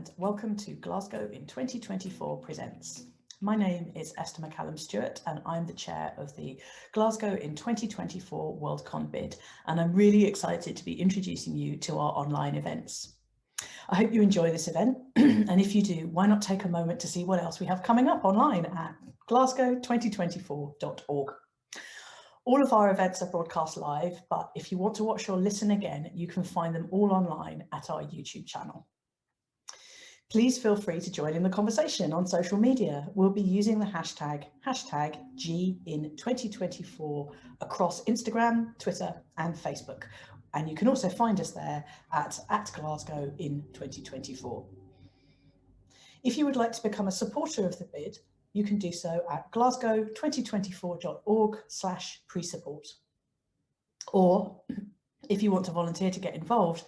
and welcome to Glasgow in 2024 Presents. My name is Esther McCallum-Stewart and I'm the chair of the Glasgow in 2024 Worldcon bid, and I'm really excited to be introducing you to our online events. I hope you enjoy this event, and if you do, why not take a moment to see what else we have coming up online at glasgow2024.org. All of our events are broadcast live, but if you want to watch or listen again, you can find them all online at our YouTube channel. Please feel free to join in the conversation on social media. We'll be using the hashtag #GIN2024 across Instagram, Twitter and Facebook. And you can also find us there at Glasgow in 2024. If you would like to become a supporter of the bid, you can do so at glasgow2024.org/pre-support. Or if you want to volunteer to get involved,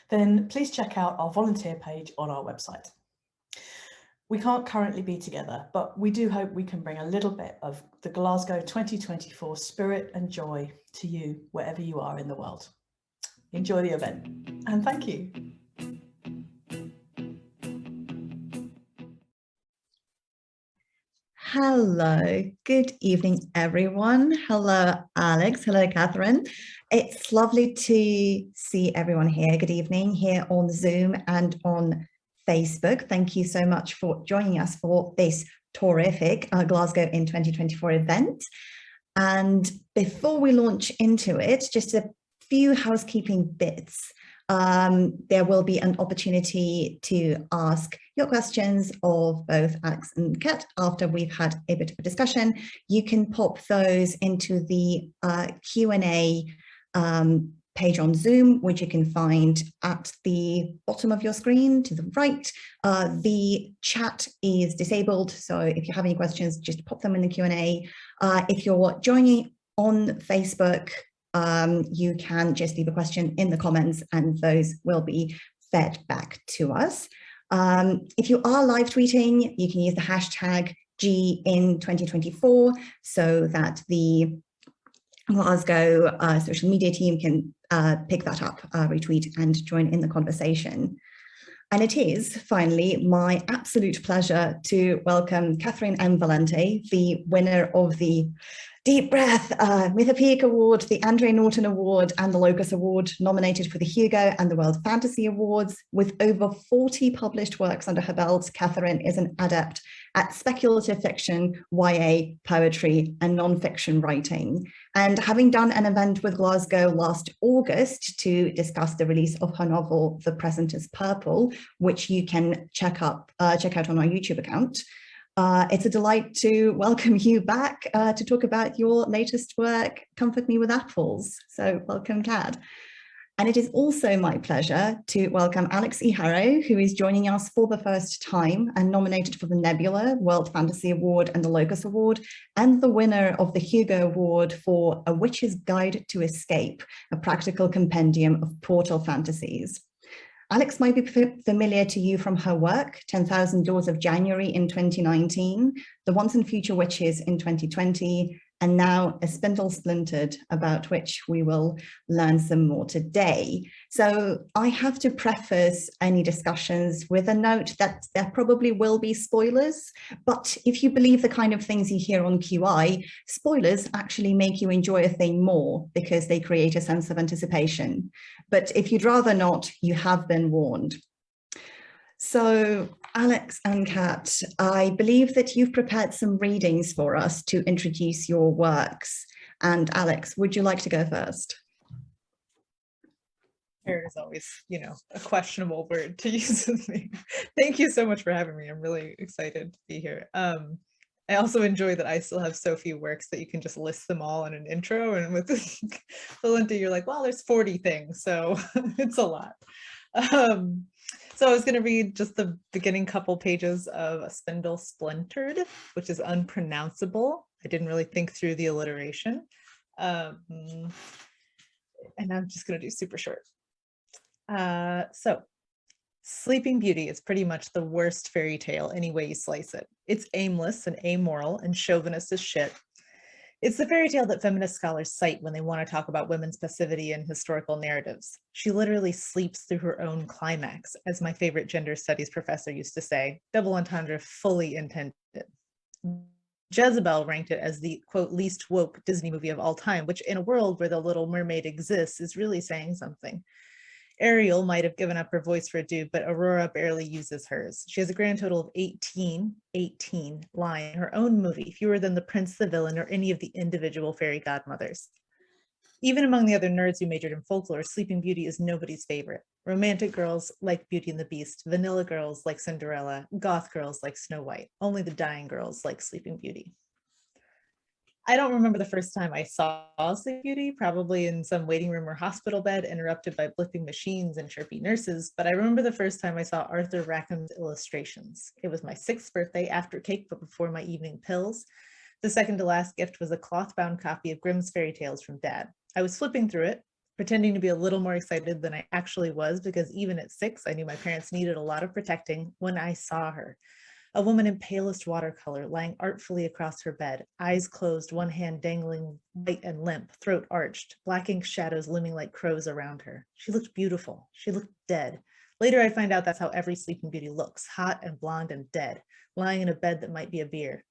then please check out our volunteer page on our website. We can't currently be together, but we do hope we can bring a little bit of the Glasgow 2024 spirit and joy to you wherever you are in the world. Enjoy the event, and thank you. Hello, good evening, everyone. Hello, Alex. Hello, Catherine. It's lovely to see everyone here. Good evening here on Zoom and on Facebook. Thank you so much for joining us for this terrific Glasgow in 2024 event. And before we launch into it, just a few housekeeping bits. There will be an opportunity to ask your questions of both Alex and Kat after we've had a bit of a discussion. You can pop those into the Q&A page on Zoom, which you can find at the bottom of your screen to the right. The chat is disabled, so if you have any questions, just pop them in the Q&A. If you're joining on Facebook, you can just leave a question in the comments and those will be fed back to us. If you are live tweeting, you can use the hashtag GIN2024 so that the Glasgow social media team can pick that up, retweet and join in the conversation. And it is finally my absolute pleasure to welcome Catherynne M. Valente, the winner of the Deep Breath Mythopoeic Award, the Andre Norton Award and the Locus Award, nominated for the Hugo and the World Fantasy Awards. With over 40 published works under her belt, Catherynne is an adept at speculative fiction, YA, poetry and non-fiction writing. And having done an event with Glasgow last August to discuss the release of her novel, The Present is Purple, which you can check out on our YouTube account. It's a delight to welcome you back to talk about your latest work, Comfort Me with Apples. So welcome, Kat. And it is also my pleasure to welcome Alix E. Harrow, who is joining us for the first time and nominated for the Nebula World Fantasy Award and the Locus Award, and the winner of the Hugo Award for A Witch's Guide to Escape, a practical compendium of portal fantasies. Alix might be familiar to you from her work, 10,000 Laws of January in 2019, The Once and Future Witches in 2020, and now A Spindle Splintered, about which we will learn some more today. So I have to preface any discussions with a note that there probably will be spoilers, but if you believe the kind of things you hear on QI, spoilers actually make you enjoy a thing more because they create a sense of anticipation. But if you'd rather not, you have been warned. So Alex and Kat, I believe that you've prepared some readings for us to introduce your works. And Alex, would you like to go first? There is always, you know, a questionable word to use with me. Thank you so much for having me. I'm really excited to be here. I also enjoy that I still have so few works that you can just list them all in an intro. And with Valente, you're like, well, there's 40 things, so it's a lot. So I was going to read just the beginning couple pages of A Spindle Splintered, which is unpronounceable. I didn't really think through the alliteration. And I'm just going to do super short. So Sleeping Beauty is pretty much the worst fairy tale any way you slice it. It's aimless and amoral and chauvinist as shit. It's the fairy tale that feminist scholars cite when they want to talk about women's passivity in historical narratives. She literally sleeps through her own climax, as my favorite gender studies professor used to say, double entendre fully intended. Jezebel ranked it as the, quote, least woke Disney movie of all time, which in a world where The Little Mermaid exists is really saying something. Ariel might have given up her voice for a dude, but Aurora barely uses hers. She has a grand total of 18 lines in her own movie, fewer than the prince, the villain, or any of the individual fairy godmothers. Even among the other nerds who majored in folklore, Sleeping Beauty is nobody's favorite. Romantic girls like Beauty and the Beast, vanilla girls like Cinderella, goth girls like Snow White, only the dying girls like Sleeping Beauty. I don't remember the first time I saw Sleeping Beauty, probably in some waiting room or hospital bed interrupted by blipping machines and chirpy nurses, but I remember the first time I saw Arthur Rackham's illustrations. It was my 6th birthday after cake, but before my evening pills. The second to last gift was a cloth-bound copy of Grimm's Fairy Tales from Dad. I was flipping through it, pretending to be a little more excited than I actually was, because even at 6, I knew my parents needed a lot of protecting, when I saw her. A woman in palest watercolor lying artfully across her bed, eyes closed, one hand dangling white and limp, throat arched, black ink shadows looming like crows around her. She looked beautiful. She looked dead. Later, I find out that's how every Sleeping Beauty looks, hot and blonde and dead, lying in a bed that might be a bier.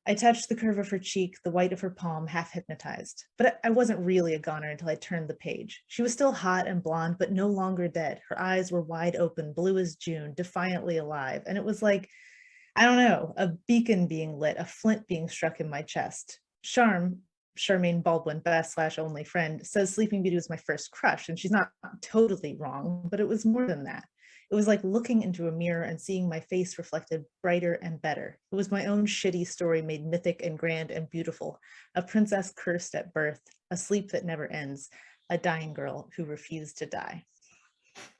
I touched the curve of her cheek, the white of her palm, half hypnotized. But I wasn't really a goner until I turned the page. She was still hot and blonde, but no longer dead. Her eyes were wide open, blue as June, defiantly alive. And it was like, I don't know, a beacon being lit, a flint being struck in my chest. Charmaine Baldwin, best/only friend, says Sleeping Beauty was my first crush, and she's not totally wrong, but it was more than that. It was like looking into a mirror and seeing my face reflected brighter and better. It was my own shitty story made mythic and grand and beautiful, a princess cursed at birth, a sleep that never ends, a dying girl who refused to die.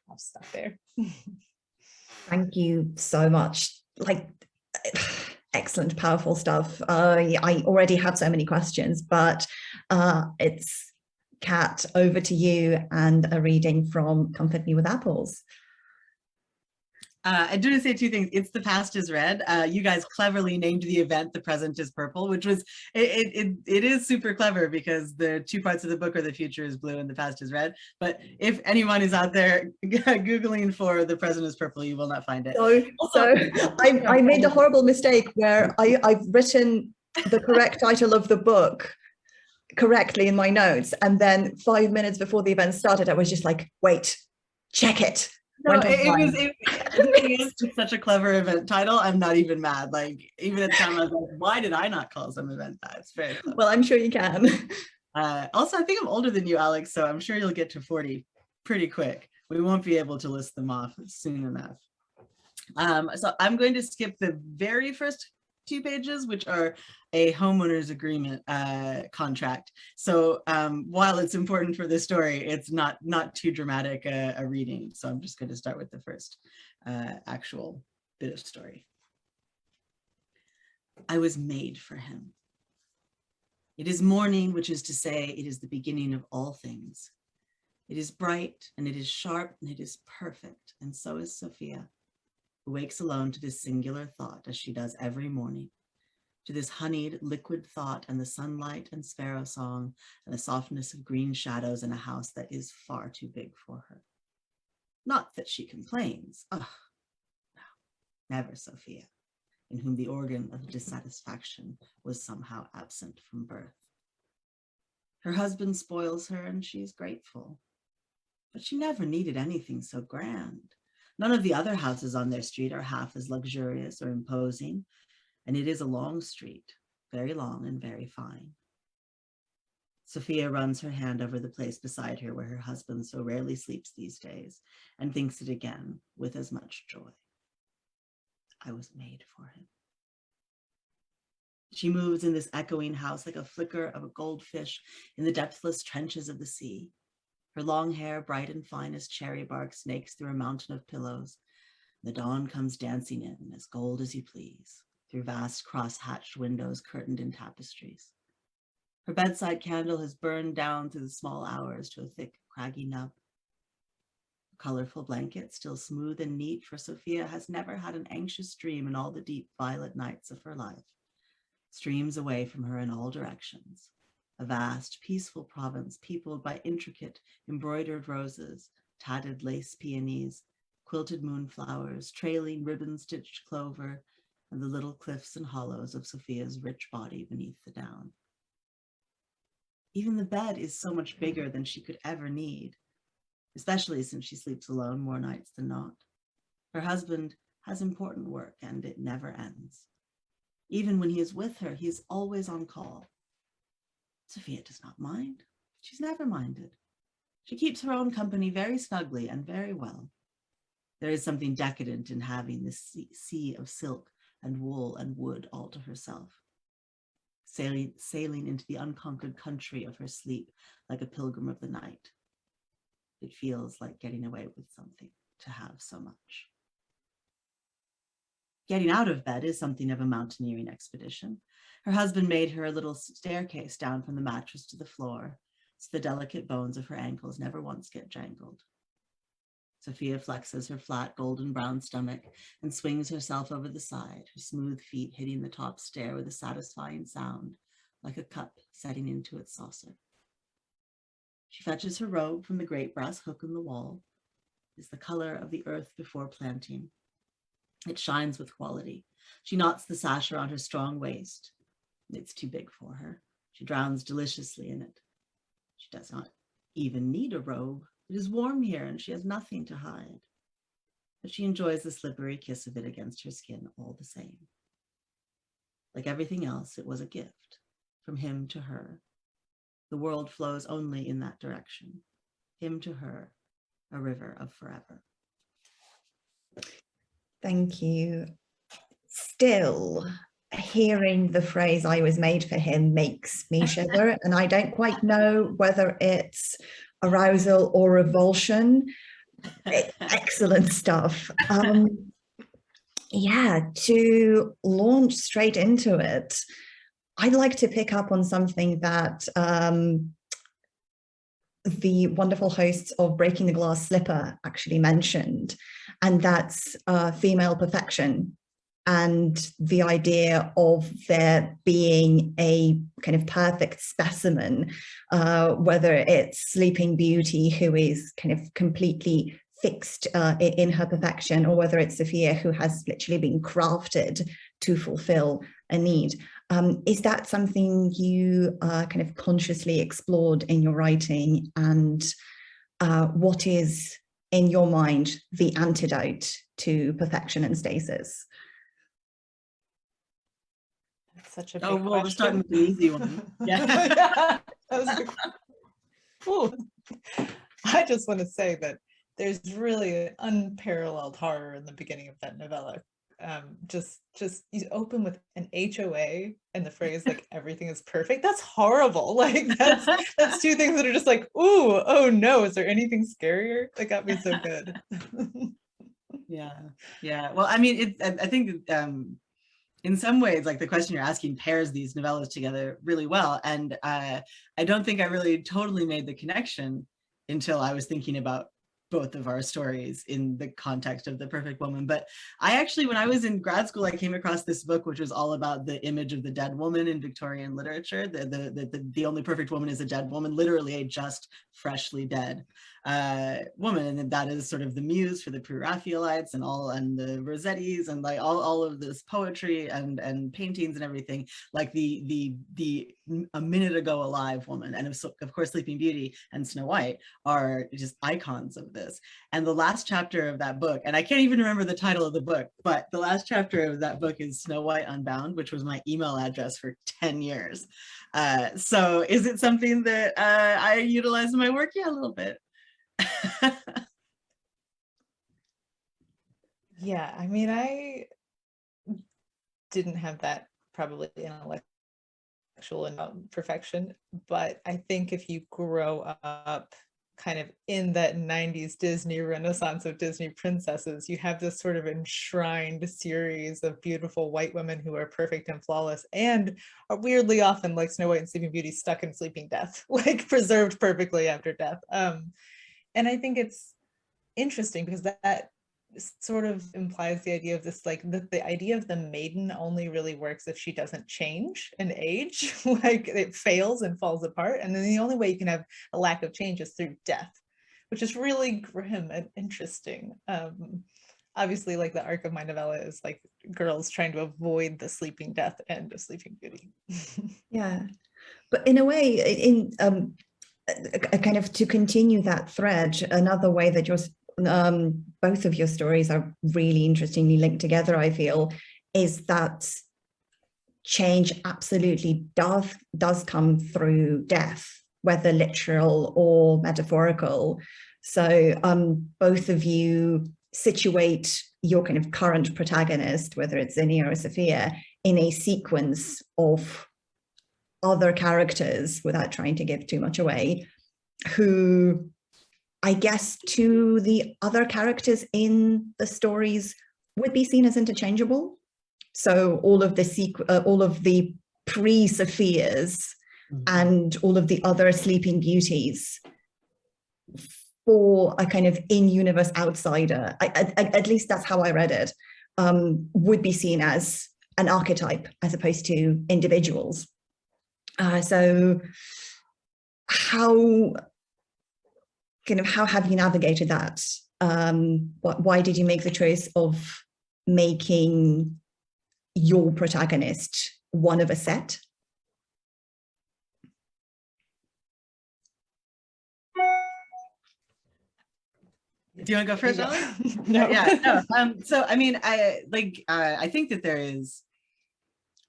I'll stop there. Thank you so much. Like, excellent, powerful stuff. I already have so many questions, but it's Kat, over to you and a reading from Comfort Me with Apples. I do want to say 2 things. It's The Past is Red. You guys cleverly named the event The Present is Purple, which was, it is super clever because the 2 parts of the book are the future is blue and the past is red. But if anyone is out there Googling for The Present is Purple, you will not find it. So I made a horrible mistake where I've written the correct title of the book correctly in my notes. And then 5 minutes before the event started, I was just like, wait, check it. No, it's such a clever event title. I'm not even mad. Like, even at the time I was like, why did I not call some event that? It's very clever. Well, I'm sure you can. Also, I think I'm older than you, Alex, so I'm sure you'll get to 40 pretty quick. We won't be able to list them off soon enough. So I'm going to skip the very first 2 pages, which are a homeowner's agreement contract. So while it's important for the story, it's not too dramatic a reading. So I'm just going to start with the first actual bit of story. I was made for him. It is morning, which is to say, it is the beginning of all things. It is bright, and it is sharp, and it is perfect, and so is Sophia, who wakes alone to this singular thought, as she does every morning, to this honeyed liquid thought and the sunlight and sparrow song and the softness of green shadows in a house that is far too big for her. Not that she complains. Oh, no, never Sophia, in whom the organ of dissatisfaction was somehow absent from birth. Her husband spoils her and she is grateful, but she never needed anything so grand. None of the other houses on their street are half as luxurious or imposing, and it is a long street, very long and very fine. Sophia runs her hand over the place beside her where her husband so rarely sleeps these days, and thinks it again with as much joy. I was made for him. She moves in this echoing house like a flicker of a goldfish in the depthless trenches of the sea. Her long hair, bright and fine as cherry bark, snakes through a mountain of pillows. The dawn comes dancing in, as gold as you please, through vast cross-hatched windows curtained in tapestries. Her bedside candle has burned down through the small hours to a thick, craggy nub. A colorful blanket, still smooth and neat, for Sophia has never had an anxious dream in all the deep violet nights of her life. streams away from her in all directions. A vast, peaceful province peopled by intricate, embroidered roses, tatted lace peonies, quilted moonflowers, trailing ribbon-stitched clover, and the little cliffs and hollows of Sophia's rich body beneath the down. Even the bed is so much bigger than she could ever need, especially since she sleeps alone more nights than not. Her husband has important work and it never ends. Even when he is with her, he is always on call. Sophia does not mind. She's never minded. She keeps her own company very snugly and very well. There is something decadent in having this sea of silk and wool and wood all to herself, sailing into the unconquered country of her sleep like a pilgrim of the night. It feels like getting away with something to have so much. Getting out of bed is something of a mountaineering expedition. Her husband made her a little staircase down from the mattress to the floor, so the delicate bones of her ankles never once get jangled. Sophia flexes her flat golden brown stomach and swings herself over the side, her smooth feet hitting the top stair with a satisfying sound, like a cup setting into its saucer. She fetches her robe from the great brass hook in the wall. It's the color of the earth before planting. It shines with quality. She knots the sash around her strong waist. It's too big for her. She drowns deliciously in it. She does not even need a robe. It is warm here and she has nothing to hide. But she enjoys the slippery kiss of it against her skin all the same. Like everything else, it was a gift from him to her. The world flows only in that direction. Him to her, a river of forever. Thank you. Still, hearing the phrase "I was made for him" makes me shiver, and I don't quite know whether it's arousal or revulsion. Excellent stuff. Yeah, to launch straight into it, I'd like to pick up on something that the wonderful hosts of Breaking the Glass Slipper actually mentioned, and that's female perfection and the idea of there being a kind of perfect specimen, whether it's Sleeping Beauty, who is kind of completely fixed in her perfection, or whether it's Sophia, who has literally been crafted to fulfill a need. Is that something you kind of consciously explored in your writing? And what is, in your mind, the antidote to perfection and stasis? That's such a big well, question. we're starting with the easy one. Yeah. Yeah, that was I just want to say that there's really an unparalleled horror in the beginning of that novella. Just you open with an HOA and the phrase like everything is perfect. That's horrible. Like that's two things that are just like, ooh, oh no, is there anything scarier? That got me so good. Yeah. Well, I mean, I think in some ways, like the question you're asking pairs these novellas together really well. And I don't think I really totally made the connection until I was thinking about both of our stories in the context of The Perfect Woman. But I actually, when I was in grad school, I came across this book, which was all about the image of the dead woman in Victorian literature. The only perfect woman is a dead woman, literally a just freshly dead woman. And that is sort of the muse for the Pre-Raphaelites and the Rossettis and like all of this poetry and paintings and everything, like the a minute ago alive woman. And of course, Sleeping Beauty and Snow White are just icons of this. And the last chapter of that book, and I can't even remember the title of the book, but the last chapter of that book is Snow White Unbound, which was my email address for 10 years. So is it something that I utilize in my work? Yeah, a little bit. Yeah, I mean, I didn't have that probably intellectual perfection, but I think if you grow up kind of in that 90s Disney renaissance of Disney princesses, you have this sort of enshrined series of beautiful white women who are perfect and flawless and are weirdly often, like Snow White and Sleeping Beauty, stuck in sleeping death, like preserved perfectly after death. And I think it's interesting because that sort of implies the idea of this, like the idea of the maiden only really works if she doesn't change and age, like it fails and falls apart. And then the only way you can have a lack of change is through death, which is really grim and interesting. Obviously, like the arc of my novella is like girls trying to avoid the sleeping death end of Sleeping Beauty. Yeah, but in a way, in a kind of to continue that thread, another way that both of your stories are really interestingly linked together, I feel, is that change absolutely does come through death, whether literal or metaphorical. So both of you situate your kind of current protagonist, whether it's Zinnia or Sophia, in a sequence of other characters, without trying to give too much away, who, I guess, to the other characters in the stories would be seen as interchangeable. So all of the pre-Sophias and all of the other Sleeping Beauties, for a kind of in-universe outsider, at least that's how I read it, would be seen as an archetype as opposed to individuals. So how have you navigated that? Why did you make the choice of making your protagonist one of a set? Do you want to go first, Ellen? No. Yeah. No. So I mean, I think that there is,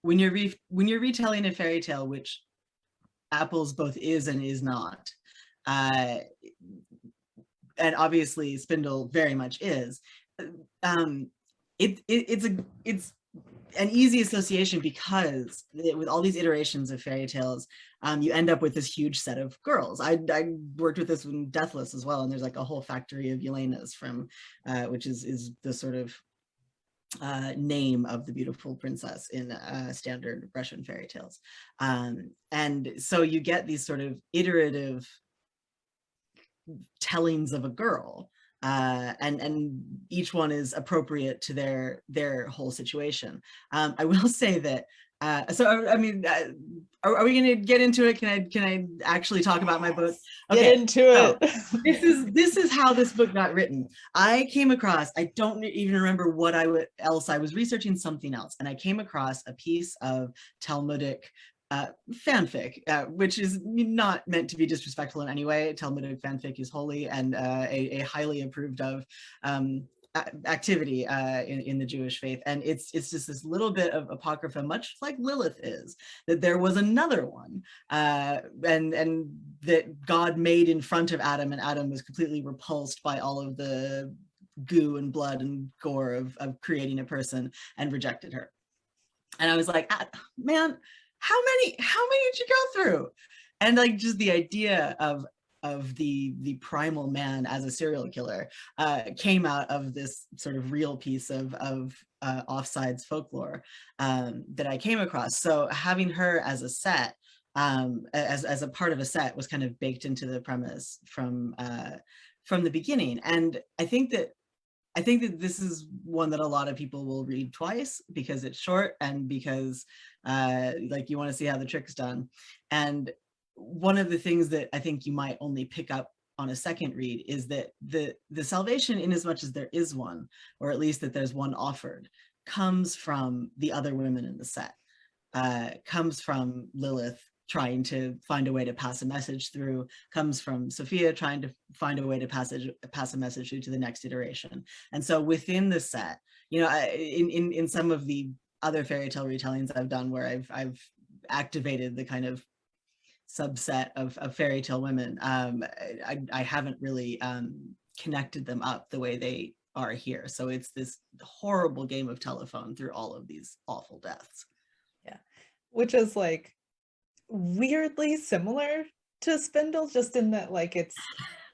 when you're retelling a fairy tale, which Apples both is and is not, and obviously Spindle very much is, it's an easy association because with all these iterations of fairy tales, you end up with this huge set of girls. I worked with this in Deathless as well, and there's like a whole factory of Yelenas from, which is the sort of name of the beautiful princess in standard Russian fairy tales. And so you get these sort of iterative tellings of a girl, and each one is appropriate to their whole situation. I will say that so I mean, are we going to get into it? Can I actually talk about my book? Okay, get into it. So this is how this book got written. I came across, I don't even remember what else I was researching, something else, and I came across a piece of Talmudic fanfic, which is not meant to be disrespectful in any way. Talmudic fanfic is holy and a highly approved of activity in the Jewish faith, and it's just this little bit of apocrypha, much like Lilith is, that there was another one, and that God made in front of Adam, and Adam was completely repulsed by all of the goo and blood and gore of creating a person and rejected her. And I was like, man, how many did you go through? And like just the idea of the primal man as a serial killer came out of this sort of real piece of offsides folklore that I came across. So having her as a set, as a part of a set, was kind of baked into the premise from the beginning. And I think that this is one that a lot of people will read twice because it's short and because like you want to see how the trick's done. And one of the things that I think you might only pick up on a second read is that the salvation, in as much as there is one, or at least that there's one offered, comes from the other women in the set, comes from Lilith trying to find a way to pass a message through, comes from Sophia trying to find a way to pass a message through to the next iteration. And so within the set, you know, in some of the other fairy tale retellings I've done where I've activated the kind of subset of fairy tale women, I haven't really connected them up the way they are here. So it's this horrible game of telephone through all of these awful deaths. Yeah, which is like weirdly similar to Spindle, just in that like it's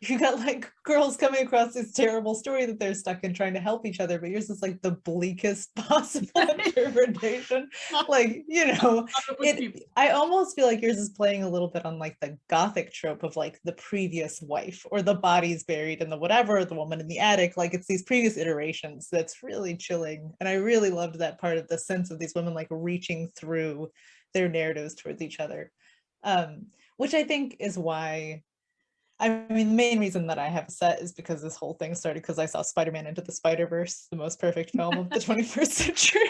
you got like girls coming across this terrible story that they're stuck in trying to help each other, but yours is like the bleakest possible interpretation. Like, you know, I almost feel like yours is playing a little bit on like the Gothic trope of like the previous wife, or the body's buried in the whatever, the woman in the attic. Like it's these previous iterations that's really chilling. And I really loved that part of the sense of these women like reaching through their narratives towards each other, which I think is why, I mean, the main reason that I have a set is because this whole thing started because I saw Spider-Man Into the Spider-Verse, the most perfect film of the 21st century.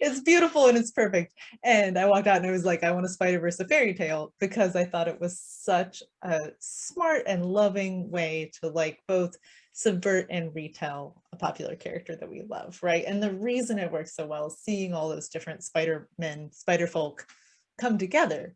It's beautiful and it's perfect. And I walked out and I was like, I want a Spider-Verse, a fairy tale, because I thought it was such a smart and loving way to like both subvert and retell a popular character that we love, right? And the reason it works so well is seeing all those different Spider-Men, Spider-Folk come together.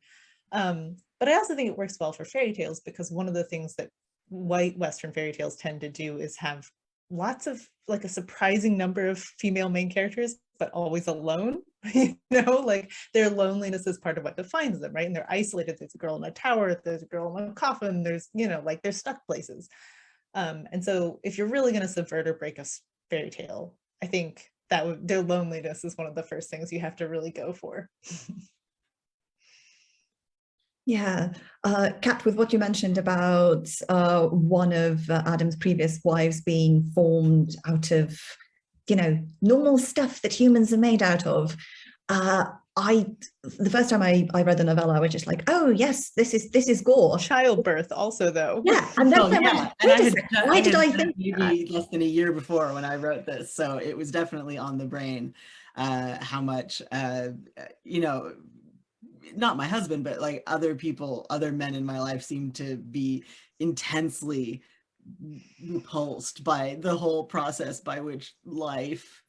But I also think it works well for fairy tales, because one of the things that white Western fairy tales tend to do is have lots of like a surprising number of female main characters, but always alone, you know, like their loneliness is part of what defines them, right? And they're isolated. There's a girl in a tower, there's a girl in a coffin, there's, you know, like they're stuck places. And so if you're really going to subvert or break a fairy tale, I think that their loneliness is one of the first things you have to really go for. Yeah, Kat, with what you mentioned about one of Adam's previous wives being formed out of, you know, normal stuff that humans are made out of, the first time I read the novella, I was just like, oh yes, this is gore. Childbirth also, though. Yeah, and then why did I think maybe less than a year before when I wrote this, so it was definitely on the brain. How much, you know, not my husband, but like other people, other men in my life seem to be intensely repulsed by the whole process by which life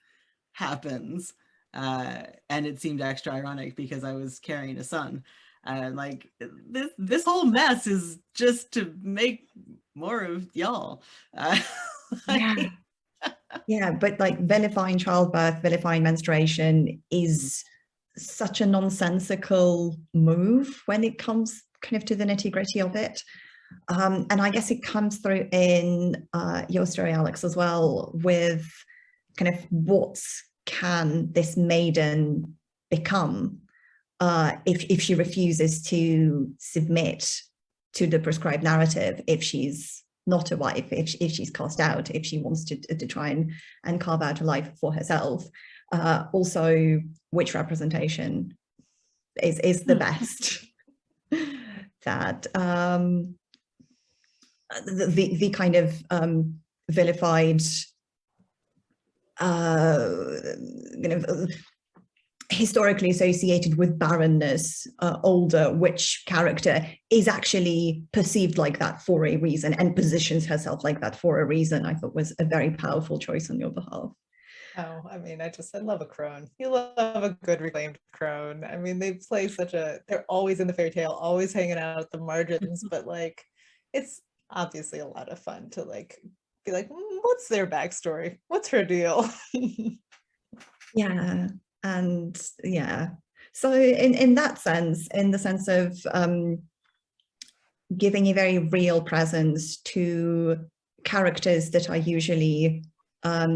happens. And it seemed extra ironic because I was carrying a son. Like this whole mess is just to make more of y'all. yeah. Yeah, but like vilifying childbirth, vilifying menstruation is such a nonsensical move when it comes kind of to the nitty-gritty of it. And I guess it comes through in your story, Alix, as well, with kind of what can this maiden become if she refuses to submit to the prescribed narrative, if she's not a wife, if she's cast out, if she wants to try and carve out a life for herself. Also, which representation is the best? That the kind of vilified, historically associated with barrenness, older witch character is actually perceived like that for a reason and positions herself like that for a reason, I thought was a very powerful choice on your behalf. Oh, I mean, I love a crone. You love a good reclaimed crone. I mean, they play they're always in the fairy tale, always hanging out at the margins, but like, it's obviously a lot of fun to like, be like, what's their backstory? What's her deal? Yeah, and yeah. So in that sense, in the sense of giving a very real presence to characters that are usually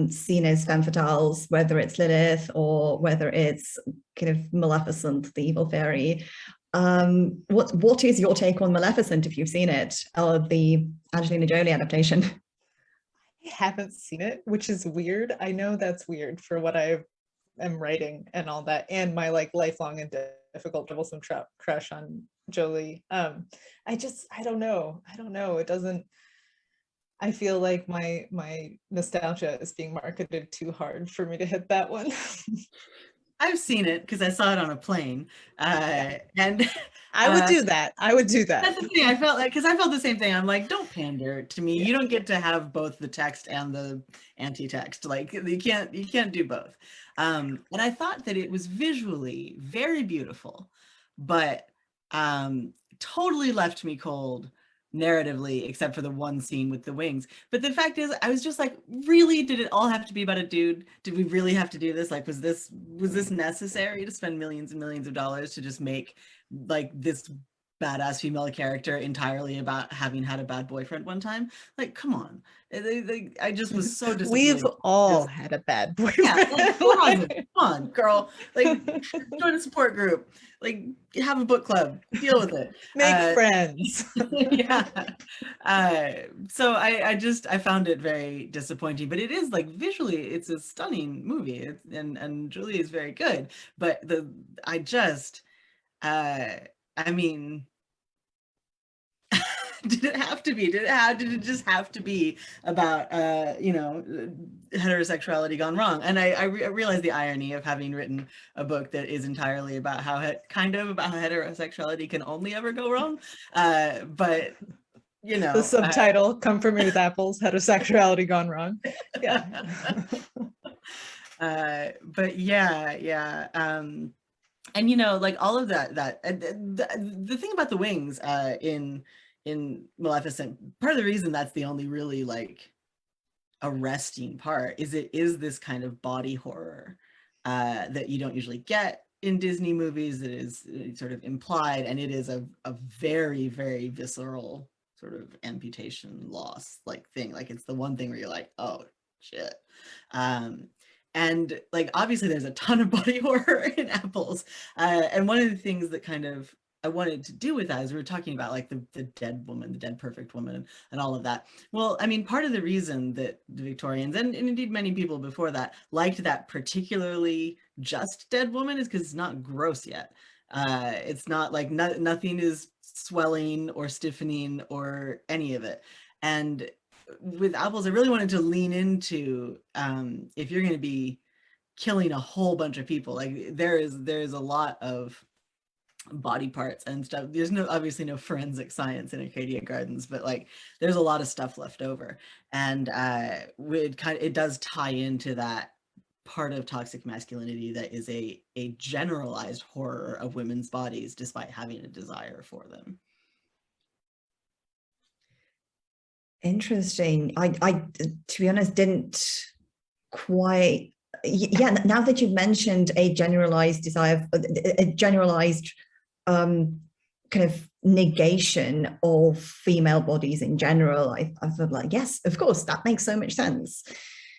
seen as femme fatales, whether it's Lilith or whether it's kind of Maleficent, the evil fairy. What is your take on Maleficent, if you've seen it, or the Angelina Jolie adaptation? I haven't seen it, which is weird. I know that's weird for what I am writing and all that, and my like lifelong and difficult troublesome crush on Jolie. I don't know. It doesn't. I feel like my nostalgia is being marketed too hard for me to hit that one. I've seen it because I saw it on a plane, and I would do that. That's the thing. I felt like, because I felt the same thing. I'm like, don't pander to me. You don't get to have both the text and the anti-text. Like you can't do both. And I thought that it was visually very beautiful, but totally left me cold narratively, except for the one scene with the wings. But the fact is, I was just like, really, did it all have to be about a dude? Did we really have to do this? Like, was this necessary to spend millions and millions of dollars to just make like this badass female character entirely about having had a bad boyfriend one time. Like, come on. I just was so disappointed. We've all had a bad boyfriend. Yeah, like, come on, girl. Like, join a support group. Like, have a book club. Deal with it. Make friends. Yeah. So I found it very disappointing, but it is like visually, it's a stunning movie, and Julie is very good. But I mean, did it have to be? Did it just have to be about heterosexuality gone wrong? And I realize the irony of having written a book that is entirely about how heterosexuality can only ever go wrong. But the subtitle, "Come From Me with Apples, Heterosexuality Gone Wrong." Yeah. But yeah. And like all of that the thing about the wings in Maleficent, part of the reason that's the only really like arresting part is it is this kind of body horror that you don't usually get in Disney movies. That is sort of implied, and it is a very, very visceral sort of amputation loss like thing. Like, it's the one thing where you're like, oh shit. And like, obviously there's a ton of body horror in Apples. And one of the things that kind of I wanted to do with that is we were talking about like the dead woman, the dead perfect woman, and all of that. Well, I mean, part of the reason that the Victorians and indeed many people before that liked that particularly just dead woman is because it's not gross yet. It's not like nothing is swelling or stiffening or any of it. And with Apples, I really wanted to lean into if you're going to be killing a whole bunch of people, like there is a lot of body parts and stuff. There's obviously no forensic science in Acadia Gardens, but like there's a lot of stuff left over, and it does tie into that part of toxic masculinity that is a generalized horror of women's bodies despite having a desire for them. Interesting. I to be honest, didn't quite. Yeah, now that you've mentioned a generalized desire, a generalized kind of negation of female bodies in general, I thought like, yes, of course, that makes so much sense.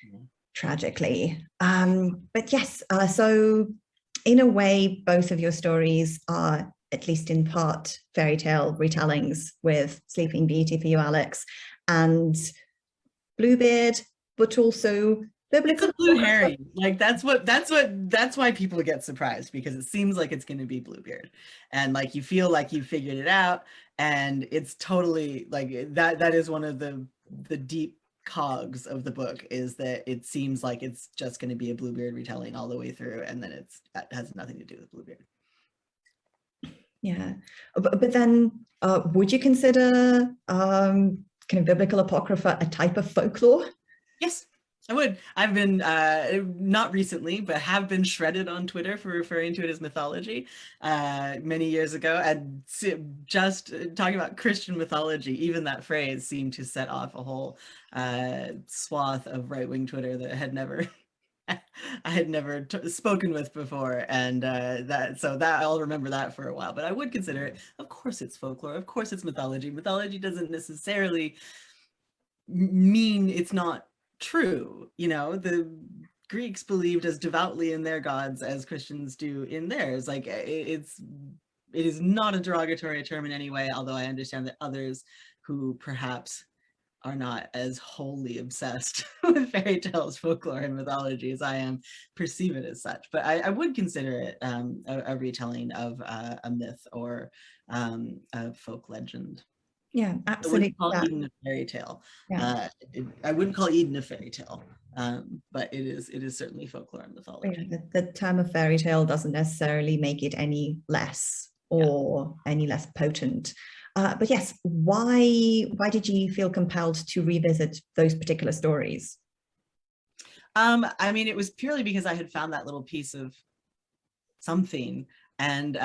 Yeah. Tragically. But yes, so in a way, both of your stories are, at least in part, fairy tale retellings, with Sleeping Beauty for you, Alix, and Bluebeard, but also biblical. It's a blue herring. Like that's why people get surprised, because it seems like it's going to be Bluebeard, and like you feel like you figured it out, and it's totally like that is one of the deep cogs of the book, is that it seems like it's just going to be a Bluebeard retelling all the way through, and then it has nothing to do with Bluebeard. Yeah, but then would you consider kind of biblical apocrypha a type of folklore? Yes, I would. I've been, not recently, but have been shredded on Twitter for referring to it as mythology many years ago. And just talking about Christian mythology, even that phrase seemed to set off a whole swath of right-wing Twitter that I had never spoken with before, and so I'll remember that for a while. But I would consider it, of course it's folklore, of course it's mythology. Mythology doesn't necessarily mean it's not true. The Greeks believed as devoutly in their gods as Christians do in theirs. Like it is not a derogatory term in any way, although I understand that others who perhaps are not as wholly obsessed with fairy tales, folklore, and mythology as I am perceive it as such. But I would consider it a retelling of a myth or a folk legend. Yeah, absolutely. I wouldn't call Eden a fairy tale. Yeah. I wouldn't call Eden a fairy tale, but it is certainly folklore and mythology. Yeah, the term of fairy tale doesn't necessarily make it any less or any less potent. But yes, why did you feel compelled to revisit those particular stories? I mean, it was purely because I had found that little piece of something and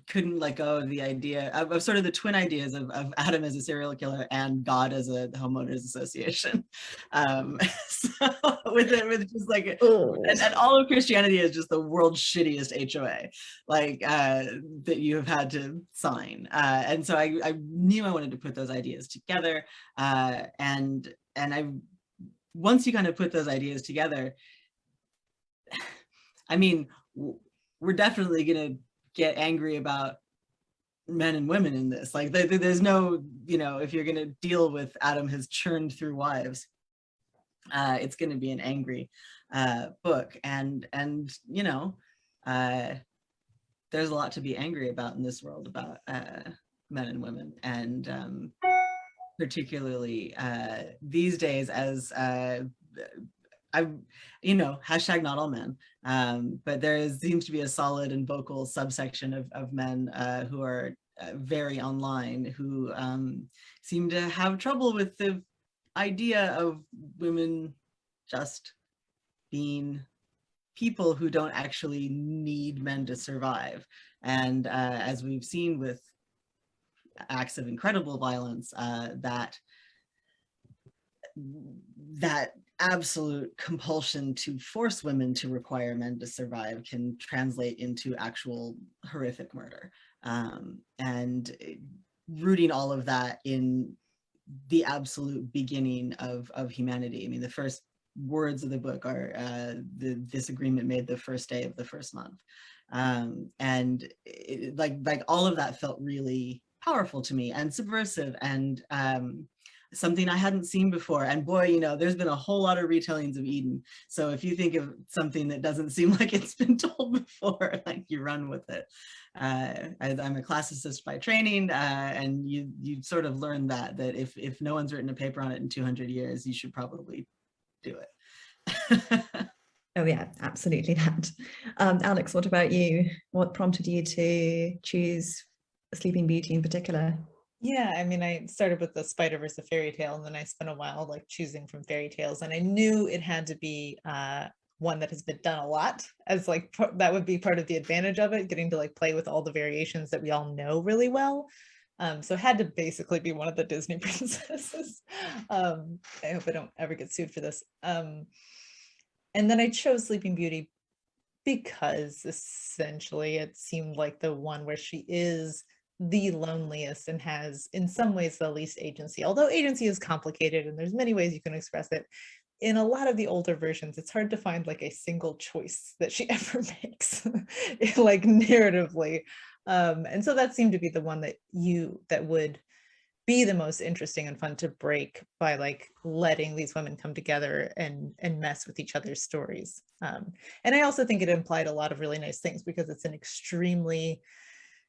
couldn't let go of the idea of sort of the twin ideas of Adam as a serial killer and God as a homeowners association. So with just like, and all of Christianity is just the world's shittiest HOA, like that you have had to sign. And so I knew I wanted to put those ideas together, and I, once you kind of put those ideas together, I mean, we're definitely going to get angry about men and women in this. Like there's no, you know, if you're going to deal with Adam has churned through wives, it's going to be an angry book. And you know, there's a lot to be angry about in this world about men and women. And particularly these days, as you know, hashtag not all men, but there seems to be a solid and vocal subsection of men who are very online, who seem to have trouble with the idea of women just being people who don't actually need men to survive. And as we've seen with acts of incredible violence, that absolute compulsion to force women to require men to survive can translate into actual horrific murder. And rooting all of that in the absolute beginning of humanity. I mean, the first words of the book are this agreement made the first day of the first month. And like all of that felt really powerful to me and subversive, and something I hadn't seen before. And boy, you know, there's been a whole lot of retellings of Eden. So if you think of something that doesn't seem like it's been told before, like you run with it. I'm a classicist by training, and you sort of learn that if no one's written a paper on it in 200 years, you should probably do it. Oh yeah, absolutely that. Alix, what about you? What prompted you to choose Sleeping Beauty in particular? Yeah, I mean, I started with the Spider-Verse of fairy tale, and then I spent a while like choosing from fairy tales, and I knew it had to be one that has been done a lot, as like that would be part of the advantage of it, getting to like play with all the variations that we all know really well. So it had to basically be one of the Disney princesses. I hope I don't ever get sued for this. And then I chose Sleeping Beauty because essentially it seemed like the one where she is the loneliest and has in some ways the least agency, although agency is complicated and there's many ways you can express it. In a lot of the older versions, it's hard to find like a single choice that she ever makes, like narratively. And so that seemed to be the one that would be the most interesting and fun to break by like letting these women come together and mess with each other's stories. And I also think it implied a lot of really nice things because it's an extremely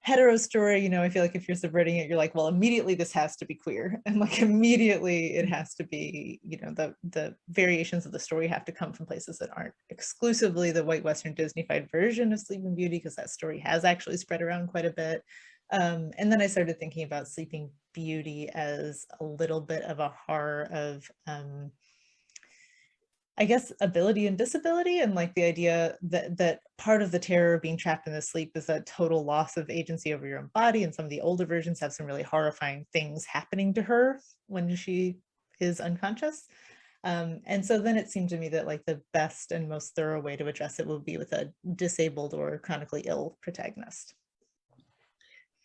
hetero story. You know, I feel like if you're subverting it, you're like, well, immediately this has to be queer, and like immediately it has to be, you know, the variations of the story have to come from places that aren't exclusively the white Western Disney-fied version of Sleeping Beauty, because that story has actually spread around quite a bit. And then I started thinking about Sleeping Beauty as a little bit of a horror of I guess ability and disability, and like the idea that part of the terror of being trapped in the sleep is that total loss of agency over your own body. And some of the older versions have some really horrifying things happening to her when she is unconscious. And so then it seemed to me that like the best and most thorough way to address it would be with a disabled or chronically ill protagonist.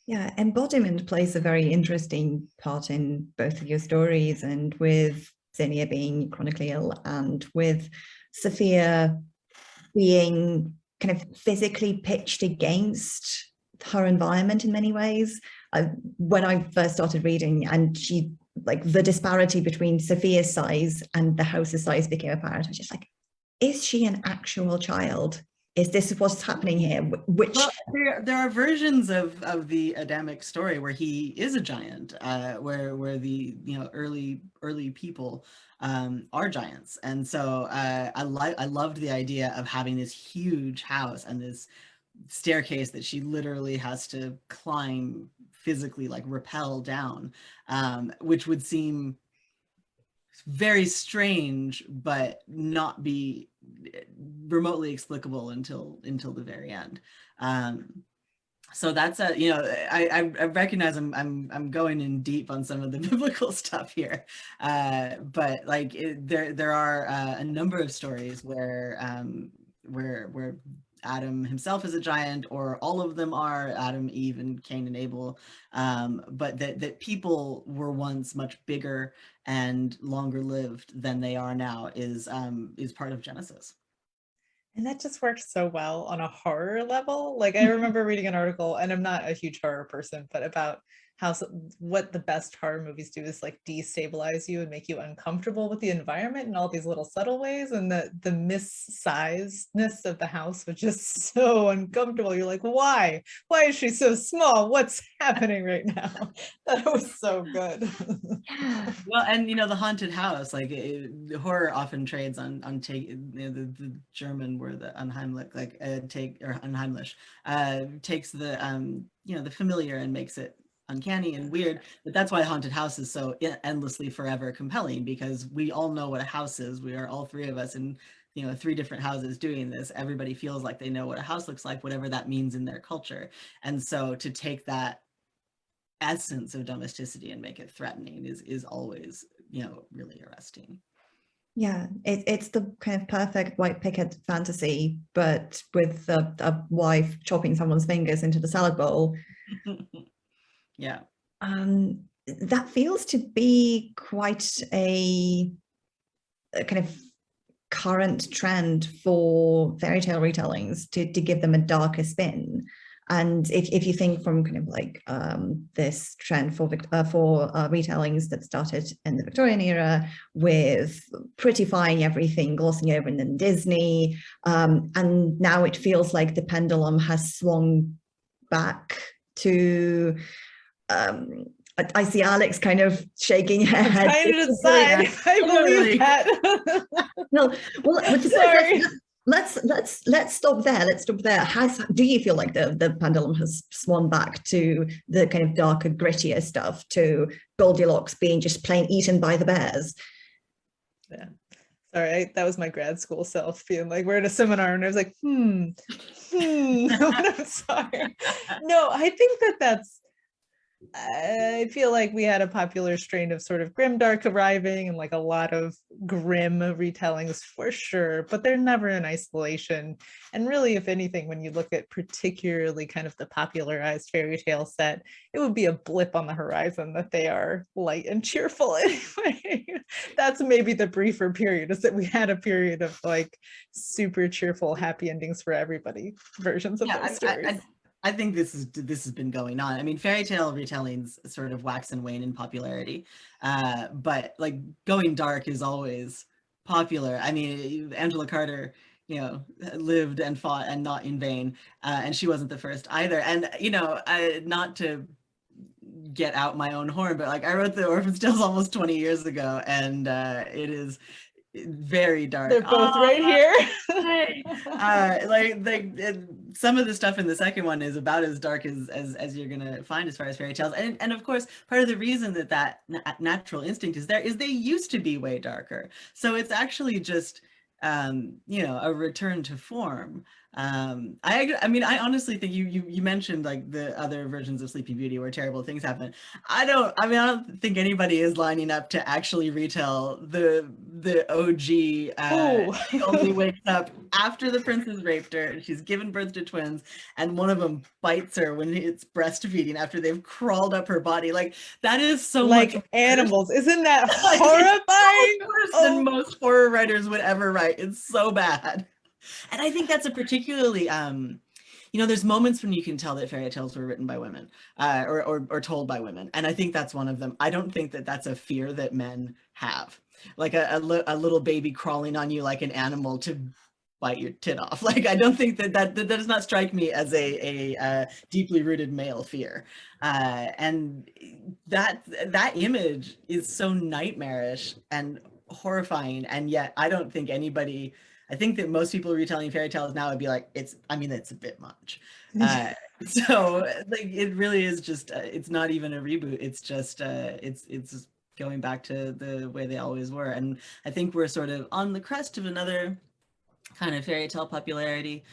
Yeah, embodiment plays a very interesting part in both of your stories, and with Zinnia being chronically ill and with Sophia being kind of physically pitched against her environment in many ways. When I first started reading, and she, like, the disparity between Sophia's size and the house's size became apparent, I was just like, is she an actual child? Is this what's happening here? Which well, there are versions of the Adamic story where he is a giant, where the early people are giants, and so I loved the idea of having this huge house and this staircase that she literally has to climb physically, like rappel down, which would seem very strange, but not be remotely explicable until the very end. So that's I recognize I'm going in deep on some of the biblical stuff here, but like there are a number of stories where Adam himself is a giant, or all of them are Adam, Eve, and Cain and Abel, but that people were once much bigger and longer lived than they are now is part of Genesis. And that just works so well on a horror level. Like I remember reading an article, and I'm not a huge horror person, but about how what the best horror movies do is like destabilize you and make you uncomfortable with the environment in all these little subtle ways. And the missizedness of the house was just so uncomfortable. You're like, why? Why is she so small? What's happening right now? That was so good. Well, and the haunted house, like the horror often trades on take the German word, the unheimlich, like unheimlich, takes the the familiar and makes it uncanny and weird. But that's why haunted house is so endlessly forever compelling, because we all know what a house is. We are all three of us in 3 different houses doing this. Everybody feels like they know what a house looks like, whatever that means in their culture. And so to take that essence of domesticity and make it threatening is always really arresting. Yeah, it's the kind of perfect white picket fantasy, but with a wife chopping someone's fingers into the salad bowl. Yeah. That feels to be quite a kind of current trend for fairy tale retellings, to give them a darker spin. And if you think from kind of like this trend for retellings that started in the Victorian era, with prettifying everything, glossing over, and then Disney, and now it feels like the pendulum has swung back to I see Alix kind of shaking her head. I'm trying to decide if I believe that. No, well, sorry. Let's stop there. Let's stop there. Do you feel like the pendulum has swung back to the kind of darker, grittier stuff, to Goldilocks being just plain eaten by the bears? Yeah. Sorry, that was my grad school self being like, we're at a seminar, and I was like, I'm sorry. No, I think I feel like we had a popular strain of sort of grimdark arriving, and like a lot of grim retellings for sure, but they're never in isolation. And really, if anything, when you look at particularly kind of the popularized fairy tale set, it would be a blip on the horizon that they are light and cheerful anyway. That's maybe the briefer period, is that we had a period of like super cheerful, happy endings for everybody versions of those stories. I think this has been going on. I mean, fairy tale retellings sort of wax and wane in popularity, but like going dark is always popular. I mean, Angela Carter, lived and fought, and not in vain, and she wasn't the first either. And not to get out my own horn, but like I wrote the Orphan's Tales almost 20 years ago, and it is very dark. They're both right here. Some of the stuff in the second one is about as dark as you're gonna find as far as fairy tales, and of course part of the reason that natural instinct is there is they used to be way darker, so it's actually just a return to form. I mean, I honestly think you mentioned like the other versions of Sleeping Beauty where terrible things happen. I don't think anybody is lining up to actually retell the OG. She only wakes up after the prince has raped her, and she's given birth to twins, and one of them bites her when it's breastfeeding after they've crawled up her body. Like that is so like much animals. Isn't that horrifying? Worse than most horror writers would ever write. It's so bad. And I think that's a particularly, there's moments when you can tell that fairy tales were written by women, or told by women. And I think that's one of them. I don't think that that's a fear that men have. Like a little baby crawling on you like an animal to bite your tit off. Like, I don't think that does not strike me as a deeply rooted male fear. And that image is so nightmarish and horrifying. And yet I don't think I think that most people retelling fairy tales now would be like, it's a bit much. So like, it really is just, it's not even a reboot. It's just, it's going back to the way they always were. And I think we're sort of on the crest of another kind of fairy tale popularity.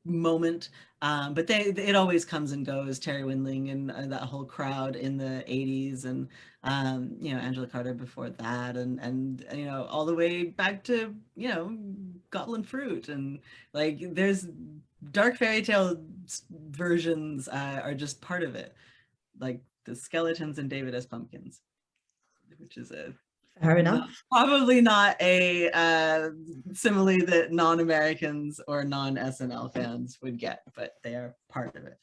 moment, but it always comes and goes. Terry Windling and that whole crowd in the 80s, and you know, Angela Carter before that, and you know, all the way back to, you know, Goblin Fruit, and like there's dark fairy tale versions are just part of it, like the skeletons and David as pumpkins, which is a Fair enough. probably not a simile that non-Americans or non-SNL fans would get, but they are part of it.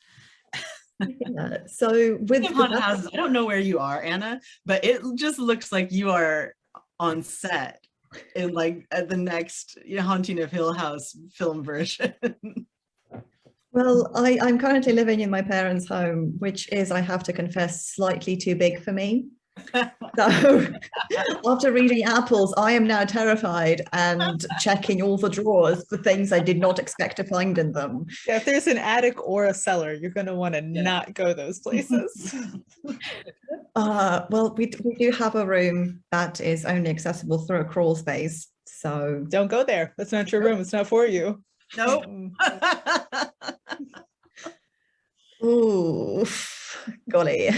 Yeah. So with Haunted houses, I don't know where you are, Anna, but it just looks like you are on set in like at the next, you know, Haunting of Hill House film version. well, I'm currently living in my parents' home, which is, I have to confess, slightly too big for me. So after reading Apples, I am now terrified and checking all the drawers for things I did not expect to find in them. Yeah, if there's an attic or a cellar, you're going to want to not go those places. Well, we do have a room that is only accessible through a crawl space. So Don't go there. That's not your room. It's not for you. Nope. ooh, golly.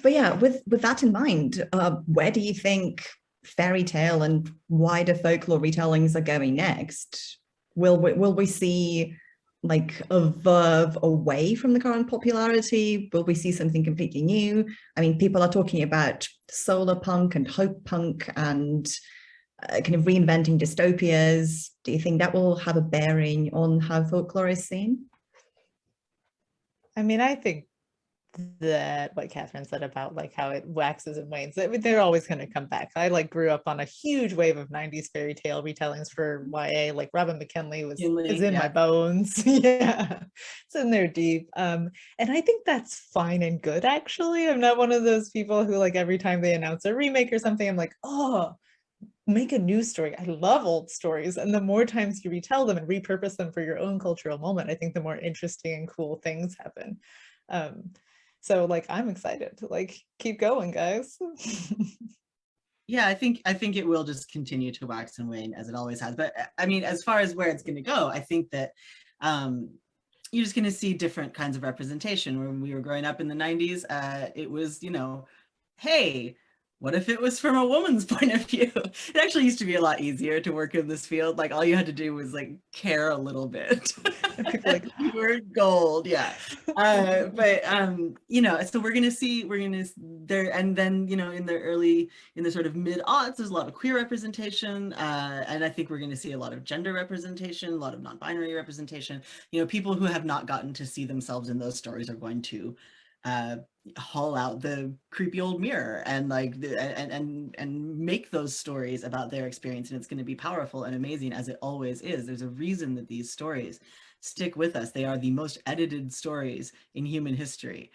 But yeah, with that in mind, where do you think fairy tale and wider folklore retellings are going next? Will we see like a verve away from the current popularity? Will we see something completely new? I mean, people are talking about solar punk and hope punk and kind of reinventing dystopias. Do you think that will have a bearing on how folklore is seen? I mean, I think that what Catherine said about like how it waxes and wanes, I mean, they're always going to come back. I like grew up on a huge wave of 90s fairy tale retellings for YA, like Robin McKinley is in my bones. Yeah, it's in there deep. And I think that's fine and good, actually. I'm not one of those people who like every time they announce a remake or something, I'm like, oh, make a new story. I love old stories, and the more times you retell them and repurpose them for your own cultural moment, I think the more interesting and cool things happen. So like I'm excited to like keep going, guys. Yeah, I think it will just continue to wax and wane as it always has. But I mean, as far as where it's going to go, I think that you're just going to see different kinds of representation. When we were growing up in the 90s, it was, you know, hey, what if it was from a woman's point of view? It actually used to be a lot easier to work in this field. Like all you had to do was like care a little bit. Like you were gold, yeah. But you know, so we're gonna there, and then, you know, in the sort of mid-aughts, there's a lot of queer representation, and I think we're gonna see a lot of gender representation, a lot of non-binary representation. You know, people who have not gotten to see themselves in those stories are going to haul out the creepy old mirror and like and make those stories about their experience, and it's going to be powerful and amazing, as it always is. There's a reason that these stories stick with us. They are the most edited stories in human history.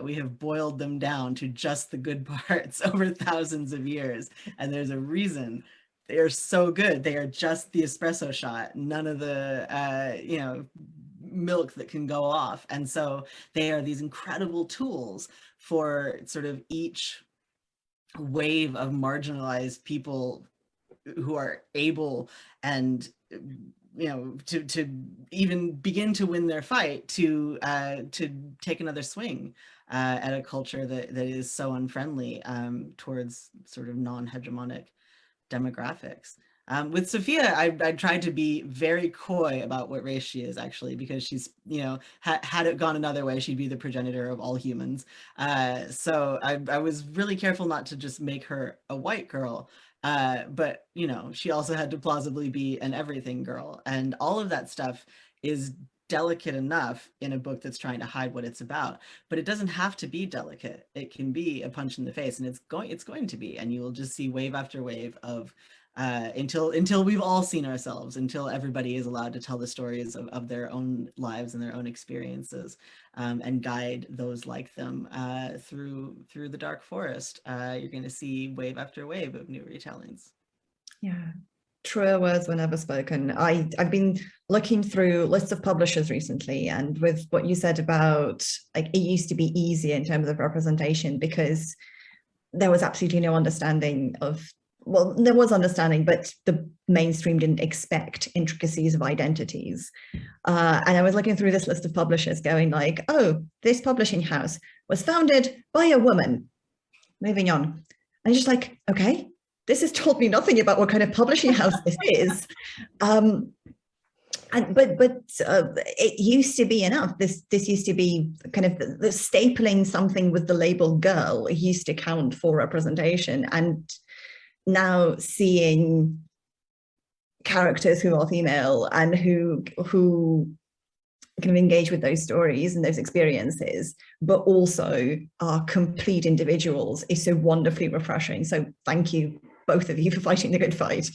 We have boiled them down to just the good parts over thousands of years, and there's a reason they are so good. They are just the espresso shot, none of the you know, milk that can go off. And so they are these incredible tools for sort of each wave of marginalized people who are able and, you know, to even begin to win their fight, to take another swing at a culture that is so unfriendly towards sort of non-hegemonic demographics. With Sophia, I tried to be very coy about what race she is, actually, because she's, you know, had it gone another way, she'd be the progenitor of all humans. So I was really careful not to just make her a white girl, but, you know, she also had to plausibly be an everything girl. And all of that stuff is delicate enough in a book that's trying to hide what it's about, but it doesn't have to be delicate. It can be a punch in the face, and it's going to be, and you will just see wave after wave of until we've all seen ourselves, until everybody is allowed to tell the stories of their own lives and their own experiences, and guide those like them through the dark forest. You're going to see wave after wave of new retellings. Yeah, truer words were never spoken. I've been looking through lists of publishers recently, and with what you said about like it used to be easier in terms of representation because there was absolutely no understanding of well, there was understanding, but the mainstream didn't expect intricacies of identities. And I was looking through this list of publishers going like, oh, this publishing house was founded by a woman. Moving on. And just like, okay, this has told me nothing about what kind of publishing house this is. But it used to be enough. This used to be kind of the stapling something with the label girl. It used to count for representation. And now seeing characters who are female and who kind of engage with those stories and those experiences, but also are complete individuals is so wonderfully refreshing. So thank you, both of you, for fighting the good fight.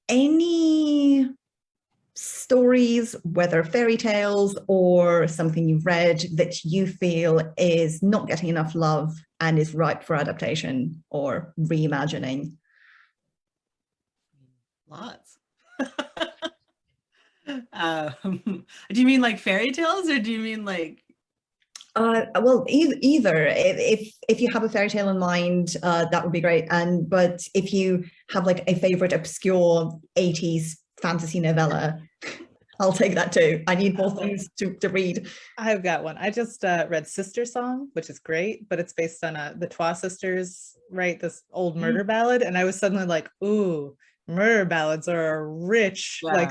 Any stories, whether fairy tales or something you've read, that you feel is not getting enough love and is ripe for adaptation or reimagining? Lots. Do you mean like fairy tales, or do you mean like? Well, either. If you have a fairy tale in mind, that would be great. But if you have like a favorite obscure 80s fantasy novella, I'll take that too. I need more things to read. I've got one. I just read Sister Song, which is great, but it's based on the Trois sisters, right? This old murder ballad. And I was suddenly like, ooh, murder ballads are rich. Yeah.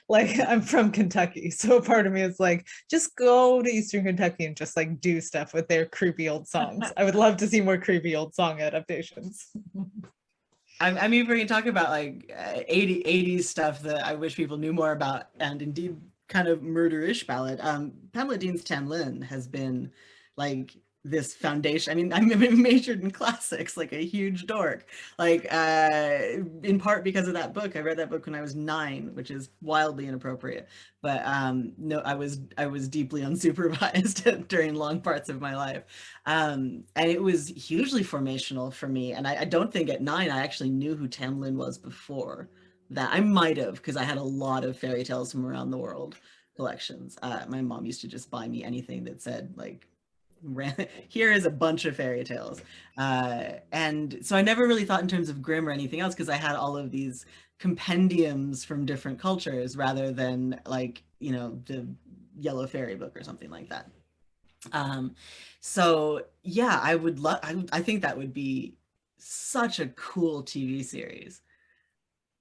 Like I'm from Kentucky, so a part of me is like, just go to Eastern Kentucky and just like do stuff with their creepy old songs. I would love to see more creepy old song adaptations. I mean, we can talk about like 80s stuff that I wish people knew more about, and indeed kind of murder-ish ballad. Pamela Dean's Tamlin has been like this foundation. I mean, I majored in classics, like a huge dork, like in part because of that book. I read that book when I was 9, which is wildly inappropriate, but no, I was deeply unsupervised during long parts of my life, and it was hugely formational for me. And I don't think at 9 I actually knew who Tamlin was before that. I might have, because I had a lot of fairy tales from around the world collections. My mom used to just buy me anything that said like, here is a bunch of fairy tales, and so I never really thought in terms of Grimm or anything else, because I had all of these compendiums from different cultures rather than like, you know, the Yellow Fairy book or something like that. So yeah, I would love, I think that would be such a cool TV series.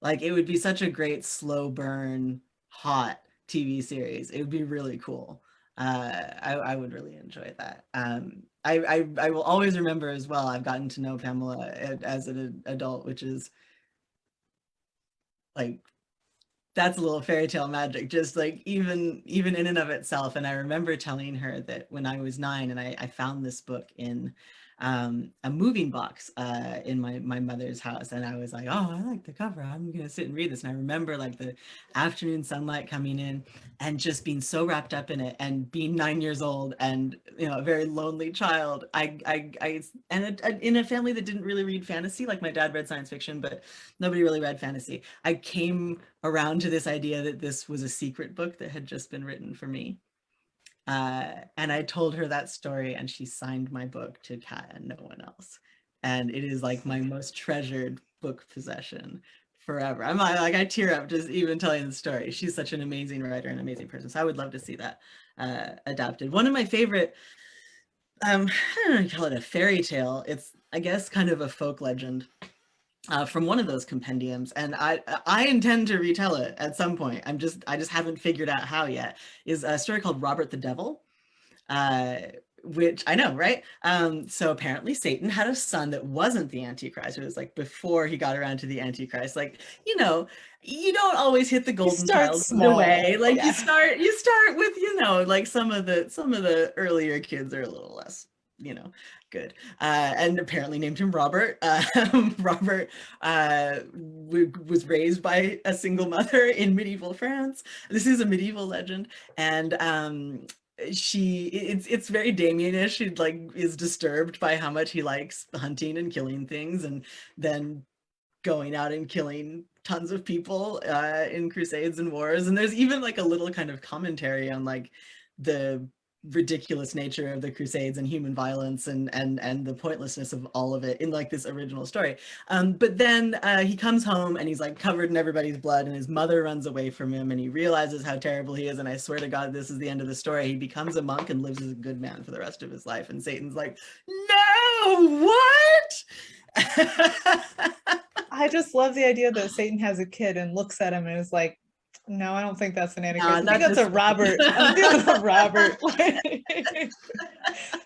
Like it would be such a great slow burn hot TV series. It would be really cool. I would really enjoy that. I will always remember as well, I've gotten to know Pamela as an adult, which is like, that's a little fairy tale magic, just like even in and of itself. And I remember telling her that when I was 9 and I found this book in a moving box in my mother's house, and I was like, oh, I like the cover, I'm gonna sit and read this. And I remember like the afternoon sunlight coming in and just being so wrapped up in it, and being 9 years old and, you know, a very lonely child. In a family that didn't really read fantasy, like my dad read science fiction, but nobody really read fantasy. I came around to this idea that this was a secret book that had just been written for me. And I told her that story, and she signed my book to Kat and no one else. And it is like my most treasured book possession forever. I'm like, I tear up just even telling the story. She's such an amazing writer and amazing person. So I would love to see that adapted. One of my favorite, I don't know, call it a fairy tale. It's, I guess, kind of a folk legend. From one of those compendiums, and I intend to retell it at some point. I just haven't figured out how yet. Is a story called Robert the Devil, which I know, right? So apparently Satan had a son that wasn't the Antichrist. It was like before he got around to the Antichrist. Like, you know, you don't always hit the golden child away. Like yeah. you start with, you know, like some of the earlier kids are a little less, you know, good, and apparently named him Robert. Robert was raised by a single mother in medieval France. This is a medieval legend, and it's very Damien-ish. She like is disturbed by how much he likes hunting and killing things, and then going out and killing tons of people in crusades and wars. And there's even like a little kind of commentary on like the ridiculous nature of the Crusades and human violence and the pointlessness of all of it in like this original story. But then he comes home and he's like covered in everybody's blood, and his mother runs away from him, and he realizes how terrible he is. And I swear to God, this is the end of the story. He becomes a monk and lives as a good man for the rest of his life. And Satan's like, no, what? I just love the idea that Satan has a kid and looks at him and is like, no, I don't think that's an Antichrist. I think that's a Robert. I'm feeling a Robert.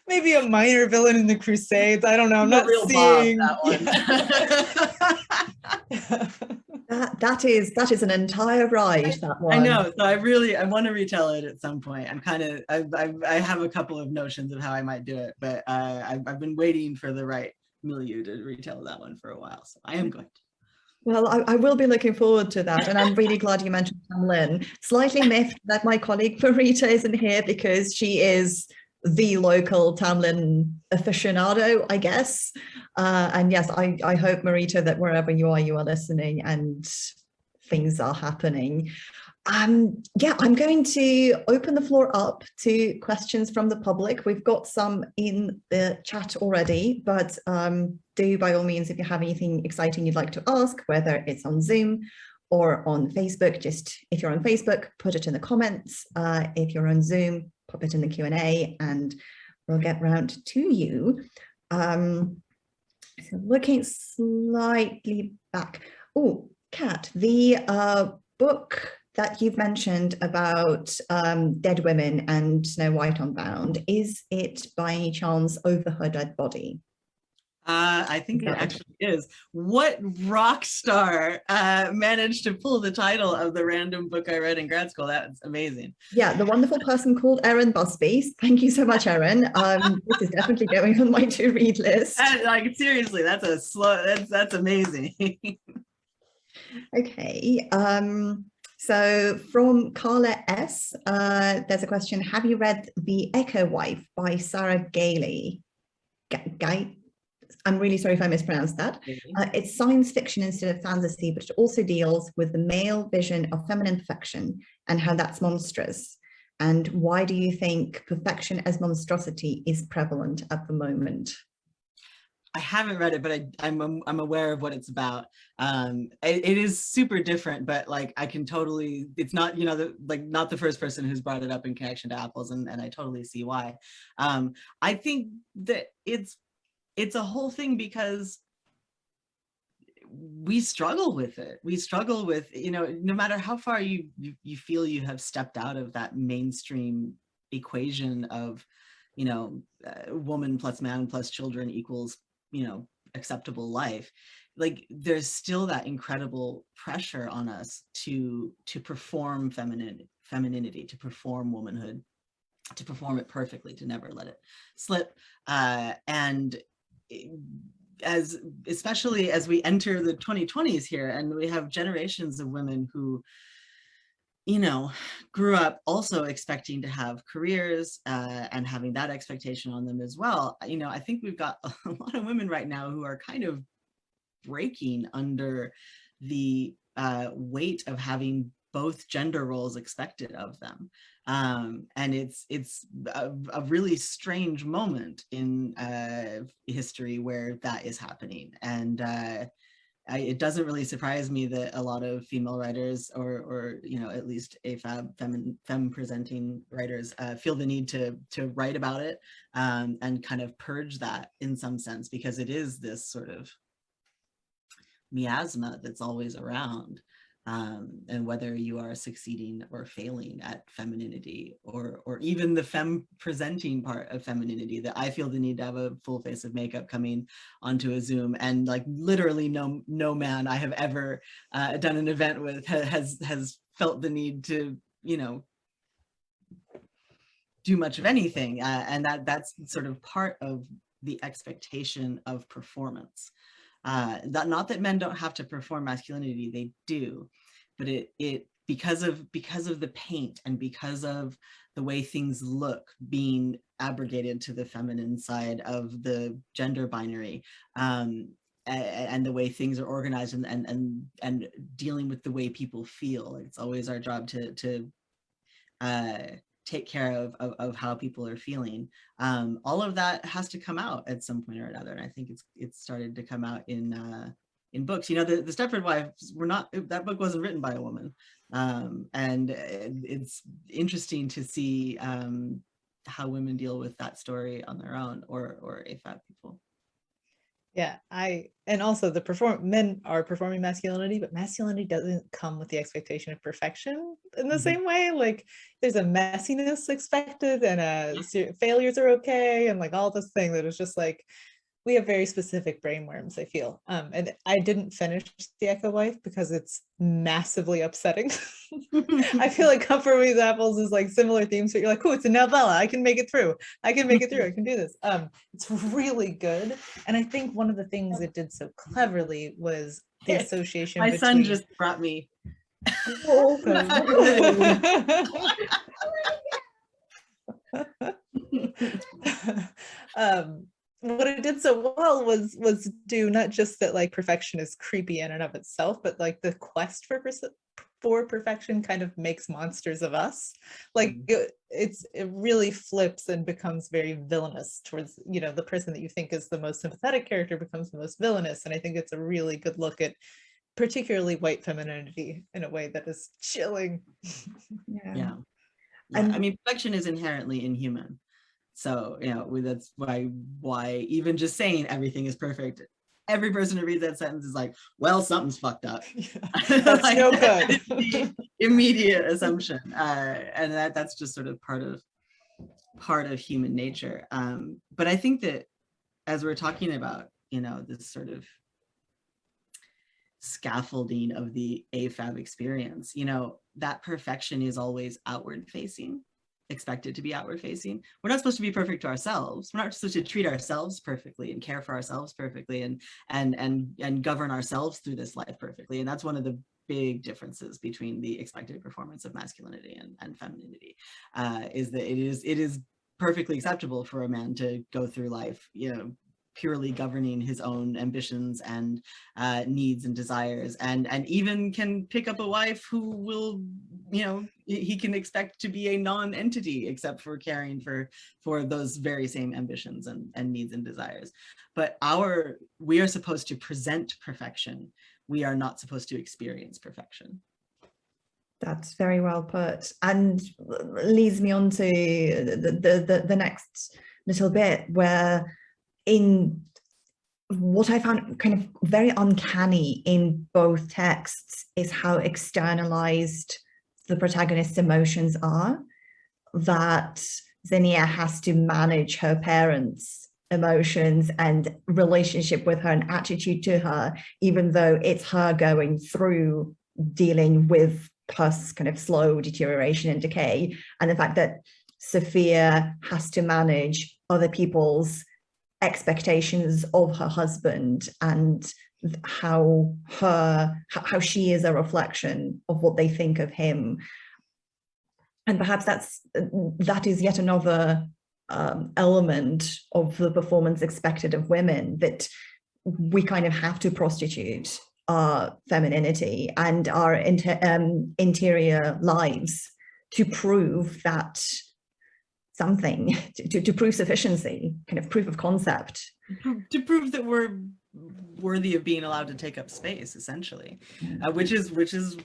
Maybe a minor villain in the Crusades. I don't know. I'm not real seeing Bob, that one. That is an entire ride, that one. I know. So I want to retell it at some point. I'm kind of, I have a couple of notions of how I might do it, but I've been waiting for the right milieu to retell that one for a while. So I am going to. Well, I will be looking forward to that. And I'm really glad you mentioned Tamlin. Slightly miffed that my colleague Marita isn't here, because she is the local Tamlin aficionado, I guess. And yes, I hope, Marita, that wherever you are listening and things are happening. Yeah, I'm going to open the floor up to questions from the public. We've got some in the chat already, but do by all means, if you have anything exciting you'd like to ask, whether it's on Zoom or on Facebook, just if you're on Facebook, put it in the comments. If you're on Zoom, pop it in the Q&A and we'll get round to you. So looking slightly back. Oh, Kat, the book that you've mentioned about dead women and Snow White Unbound, is it by any chance Over Her Dead Body? I think it actually is. What rock star managed to pull the title of the random book I read in grad school? That's amazing. Yeah, the wonderful person called Erin Busby. Thank you so much, Erin. This is definitely going on my to-read list. Like seriously, that's amazing. Okay. So from Carla S, there's a question. Have you read The Echo Wife by Sarah Gailey? I'm really sorry if I mispronounced that. It's science fiction instead of fantasy, but it also deals with the male vision of feminine perfection and how that's monstrous. And why do you think perfection as monstrosity is prevalent at the moment? I haven't read it, but I'm aware of what it's about. It is super different, but like I can totally, it's not, you know, not the first person who's brought it up in connection to apples, and I totally see why. I think that it's a whole thing because we struggle with it. We struggle with, you know, no matter how far you feel you have stepped out of that mainstream equation of, you know, woman plus man plus children equals, you know, acceptable life. Like there's still that incredible pressure on us to perform femininity, to perform womanhood, to perform it perfectly, to never let it slip. And especially as we enter the 2020s here, and we have generations of women who, you know, grew up also expecting to have careers and having that expectation on them as well. You know, I think we've got a lot of women right now who are kind of breaking under the weight of having both gender roles expected of them. And it's a really strange moment in history where that is happening. And it doesn't really surprise me that a lot of female writers or you know, at least AFAB femme presenting writers feel the need to write about it and kind of purge that in some sense, because it is this sort of miasma that's always around. And whether you are succeeding or failing at femininity, or even the femme presenting part of femininity, that I feel the need to have a full face of makeup coming onto a Zoom, and like literally no man I have ever done an event with has felt the need to, you know, do much of anything, and that's sort of part of the expectation of performance. Not that men don't have to perform masculinity, they do, but it because of the paint and because of the way things look being abrogated to the feminine side of the gender binary, and the way things are organized, and dealing with the way people feel. It's always our job to take care of how people are feeling. All of that has to come out at some point or another. And I think it's started to come out in books. You know, the Stepford Wives that book wasn't written by a woman. And it's interesting to see how women deal with that story on their own, or AFAB people. Yeah, and also men are performing masculinity, but masculinity doesn't come with the expectation of perfection in the same way. Like there's a messiness expected, and failures are okay, and like all this thing that is just like, we have very specific brainworms, I feel. And I didn't finish The Echo Wife because it's massively upsetting. I feel like Comfort with Apples is like similar themes, but you're like, oh, it's a novella. I can make it through. I can do this. It's really good. And I think one of the things it did so cleverly was the association My between... son just brought me. What it did so well was do not just that like perfection is creepy in and of itself, but like the quest for perfection kind of makes monsters of us. Like it really flips and becomes very villainous towards, you know, the person that you think is the most sympathetic character becomes the most villainous. And I think it's a really good look at particularly white femininity in a way that is chilling. Yeah. I mean, perfection is inherently inhuman. So, you know, that's why even just saying everything is perfect, every person who reads that sentence is like, well, something's fucked up. Yeah, that's like, no good. The immediate assumption. And that's just sort of part of human nature. But I think that as we're talking about, you know, this sort of scaffolding of the AFAB experience, you know, that perfection is always outward facing. Expected to be outward facing. We're not supposed to be perfect to ourselves. We're not supposed to treat ourselves perfectly and care for ourselves perfectly and govern ourselves through this life perfectly. And that's one of the big differences between the expected performance of masculinity and femininity, is that it is perfectly acceptable for a man to go through life, you know, purely governing his own ambitions and needs and desires, and even can pick up a wife who will, you know, he can expect to be a non-entity except for caring for those very same ambitions and needs and desires. But we are supposed to present perfection. We are not supposed to experience perfection. That's very well put, and leads me on to the next little bit, where in what I found kind of very uncanny in both texts is how externalized the protagonist's emotions are, that Zinnia has to manage her parents' emotions and relationship with her and attitude to her, even though it's her going through dealing with her kind of slow deterioration and decay, and the fact that Sophia has to manage other people's expectations of her husband and how she is a reflection of what they think of him. And perhaps that is yet another element of the performance expected of women, that we kind of have to prostitute our femininity and our interior lives to prove that something, to prove sufficiency, kind of proof of concept. To prove that we're worthy of being allowed to take up space, essentially, which is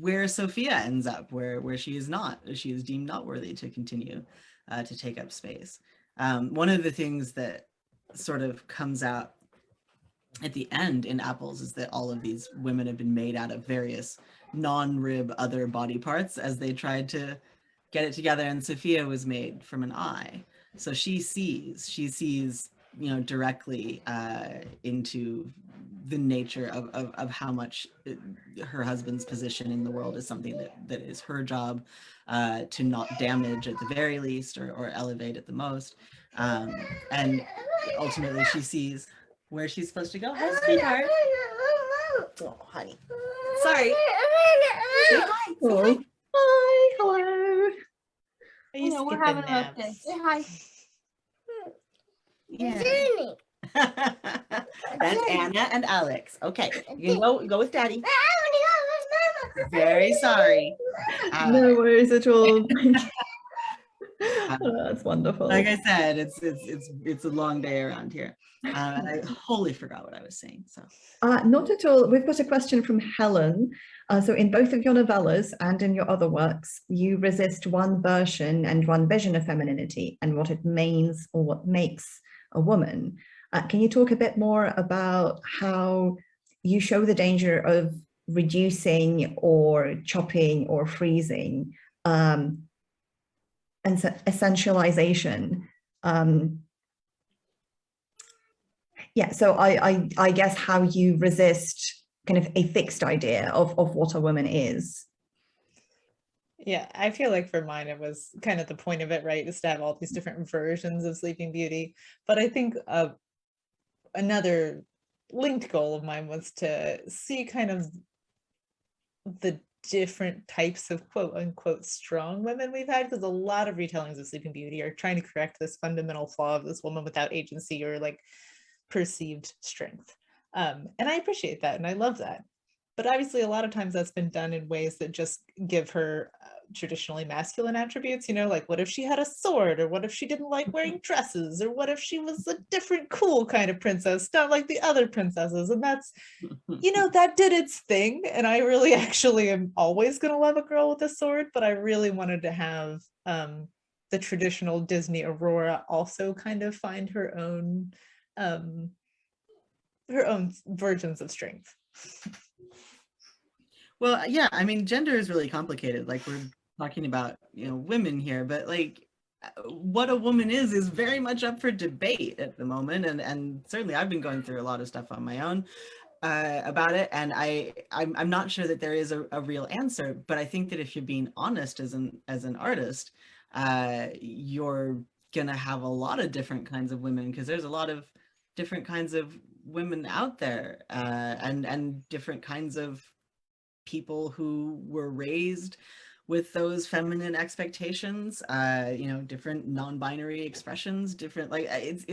where Sophia ends up, where she is deemed not worthy to continue to take up space. One of the things that sort of comes out at the end in Apples is that all of these women have been made out of various non-rib other body parts as they tried to get it together, and Sophia was made from an eye. So she sees, you know, directly into the nature of how much her husband's position in the world is something that is her job to not damage at the very least, or elevate at the most. And ultimately she sees where she's supposed to go. Hi, sweetheart. Oh, honey. Sorry. Say hi. Say hi. Hi, hello. Are you we're having a rough day. Say hi. Yeah. That's Anna and Alix. Okay, you can go with Daddy. Very sorry. No worries at all. Oh, that's wonderful. Like I said, it's a long day around here, and I wholly forgot what I was saying. So not at all. We've got a question from Helen. So in both of your novellas and in your other works, you resist one version and one vision of femininity and what it means or what makes a woman. Can you talk a bit more about how you show the danger of reducing or chopping or freezing and essentialization? Yeah, so I guess how you resist kind of a fixed idea of what a woman is. Yeah, I feel like for mine, it was kind of the point of it, right, is to have all these different versions of Sleeping Beauty. But I think another linked goal of mine was to see kind of the different types of quote unquote strong women we've had, because a lot of retellings of Sleeping Beauty are trying to correct this fundamental flaw of this woman without agency or like perceived strength. And I appreciate that and I love that. But obviously a lot of times that's been done in ways that just give her traditionally masculine attributes, you know, like what if she had a sword, or what if she didn't like wearing dresses, or what if she was a different cool kind of princess, not like the other princesses. And that's, you know, that did its thing. And I really actually am always going to love a girl with a sword, but I really wanted to have the traditional Disney Aurora also kind of find her own versions of strength. well, yeah, I mean, gender is really complicated. Like we're talking about, you know, women here, but like what a woman is very much up for debate at the moment. And certainly I've been going through a lot of stuff on my own about it. And I'm not sure that there is a real answer, but I think that if you're being honest as an artist, you're gonna have a lot of different kinds of women, because there's a lot of different kinds of women out there, and different kinds of people who were raised with those feminine expectations, you know, different non-binary expressions, different, like it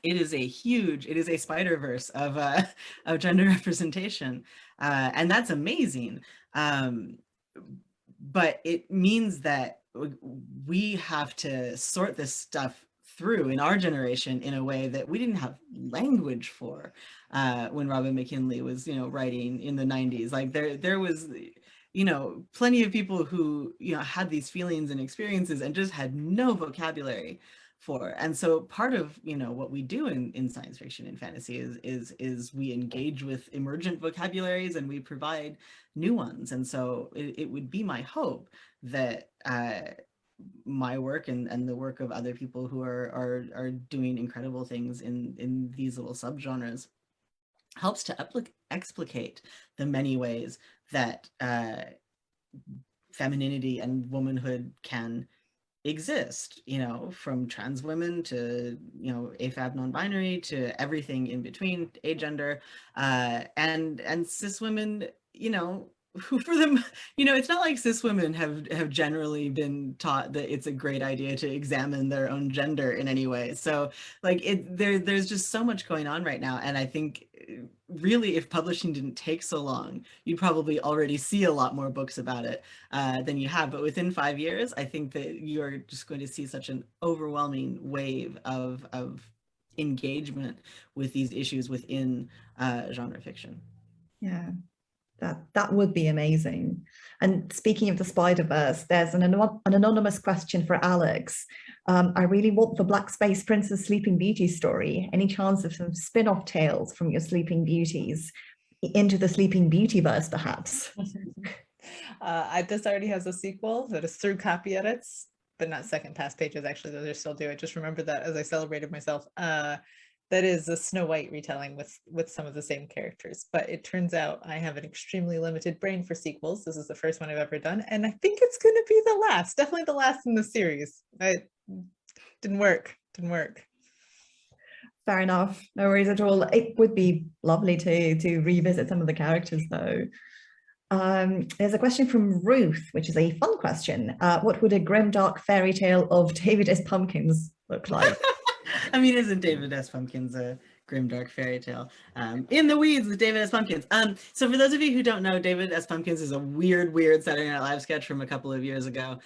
is a Spider-Verse of gender representation, and that's amazing. But it means that we have to sort this stuff through in our generation in a way that we didn't have language for when Robin McKinley was, you know, writing in the 90s. Like there was, you know, plenty of people who, you know, had these feelings and experiences and just had no vocabulary for. And so part of, you know, what we do in science fiction and fantasy is we engage with emergent vocabularies and we provide new ones. And so it would be my hope that my work and the work of other people who are doing incredible things in these little subgenres helps to explicate the many ways that femininity and womanhood can exist, you know, from trans women to, you know, AFAB non-binary to everything in between, agender, and cis women, you know, who for them, you know, it's not like cis women have generally been taught that it's a great idea to examine their own gender in any way. So like there's just so much going on right now. And I think really if publishing didn't take so long, you'd probably already see a lot more books about it than you have. But within 5 years, I think that you're just going to see such an overwhelming wave of engagement with these issues within genre fiction. Yeah. That would be amazing. And speaking of the Spider-Verse, there's an anonymous question for Alix. I really want the Black Space Princess Sleeping Beauty story. Any chance of some spin-off tales from your Sleeping Beauties into the Sleeping Beautyverse, perhaps? This already has a sequel that is through copy edits, but not second pass pages. Actually, those are still due. I just remembered that as I celebrated myself. That is a Snow White retelling with some of the same characters, but it turns out I have an extremely limited brain for sequels. This is the first one I've ever done, and I think it's going to be the last, definitely the last in the series. It didn't work. Fair enough, no worries at all. It would be lovely to revisit some of the characters though. There's a question from Ruth, which is a fun question. What would a grimdark fairy tale of David S. Pumpkins look like? I mean, isn't David S. Pumpkins a grimdark fairy tale. In the Weeds with David S. Pumpkins. So for those of you who don't know, David S. Pumpkins is a weird Saturday Night Live sketch from a couple of years ago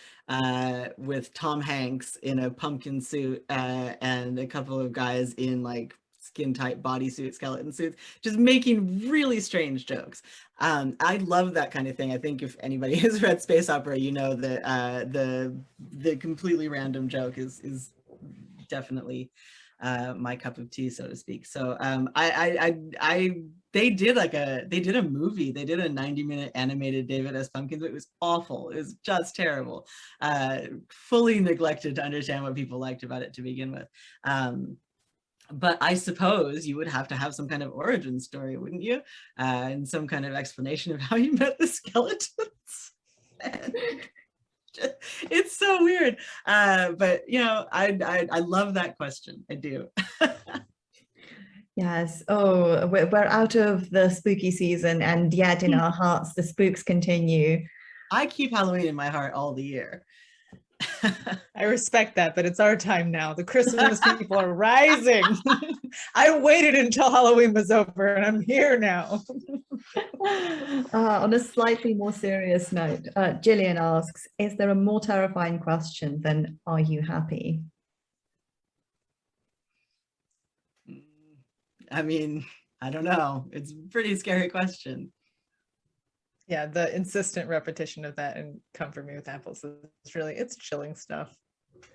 with Tom Hanks in a pumpkin suit and a couple of guys in like skin tight bodysuit, skeleton suits, just making really strange jokes. I love that kind of thing. I think if anybody has read Space Opera, you know that the completely random joke is definitely my cup of tea, so to speak. So they did a movie. They did a 90-minute animated David S. Pumpkins. It was awful. It was just terrible. Fully neglected to understand what people liked about it to begin with. But I suppose you would have to have some kind of origin story, wouldn't you? And some kind of explanation of how you met the skeletons. It's so weird. But you know, I love that question. I do. Yes. Oh, we're out of the spooky season, and yet in our hearts, the spooks continue. I keep Halloween in my heart all the year. I respect that, but it's our time now. The Christmas people are rising. I waited until Halloween was over and I'm here now. On a slightly more serious note, Gillian asks, is there a more terrifying question than are you happy? I mean, I don't know. It's a pretty scary question. Yeah, the insistent repetition of that and come for me with apples is really, it's chilling stuff.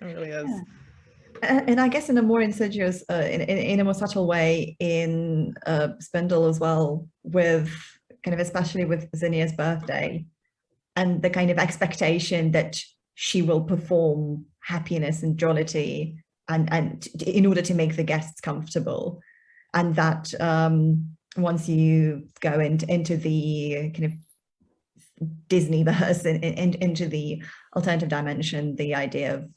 It really is. Yeah. And I guess in a more insidious, in a more subtle way in Spindle as well, with kind of especially with Zinnia's birthday and the kind of expectation that she will perform happiness and jollity and in order to make the guests comfortable. And that once you go into the kind of Disneyverse, into the alternative dimension, the idea of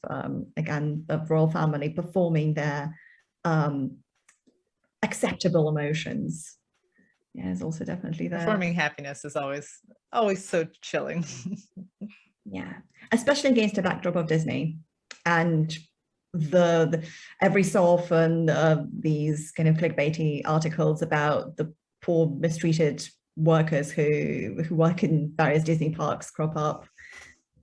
again of royal family performing their acceptable emotions, yeah, is also definitely there. Performing happiness is always so chilling. Yeah, especially against a backdrop of Disney and the every so often these kind of clickbaity articles about the poor mistreated workers who work in various Disney parks crop up,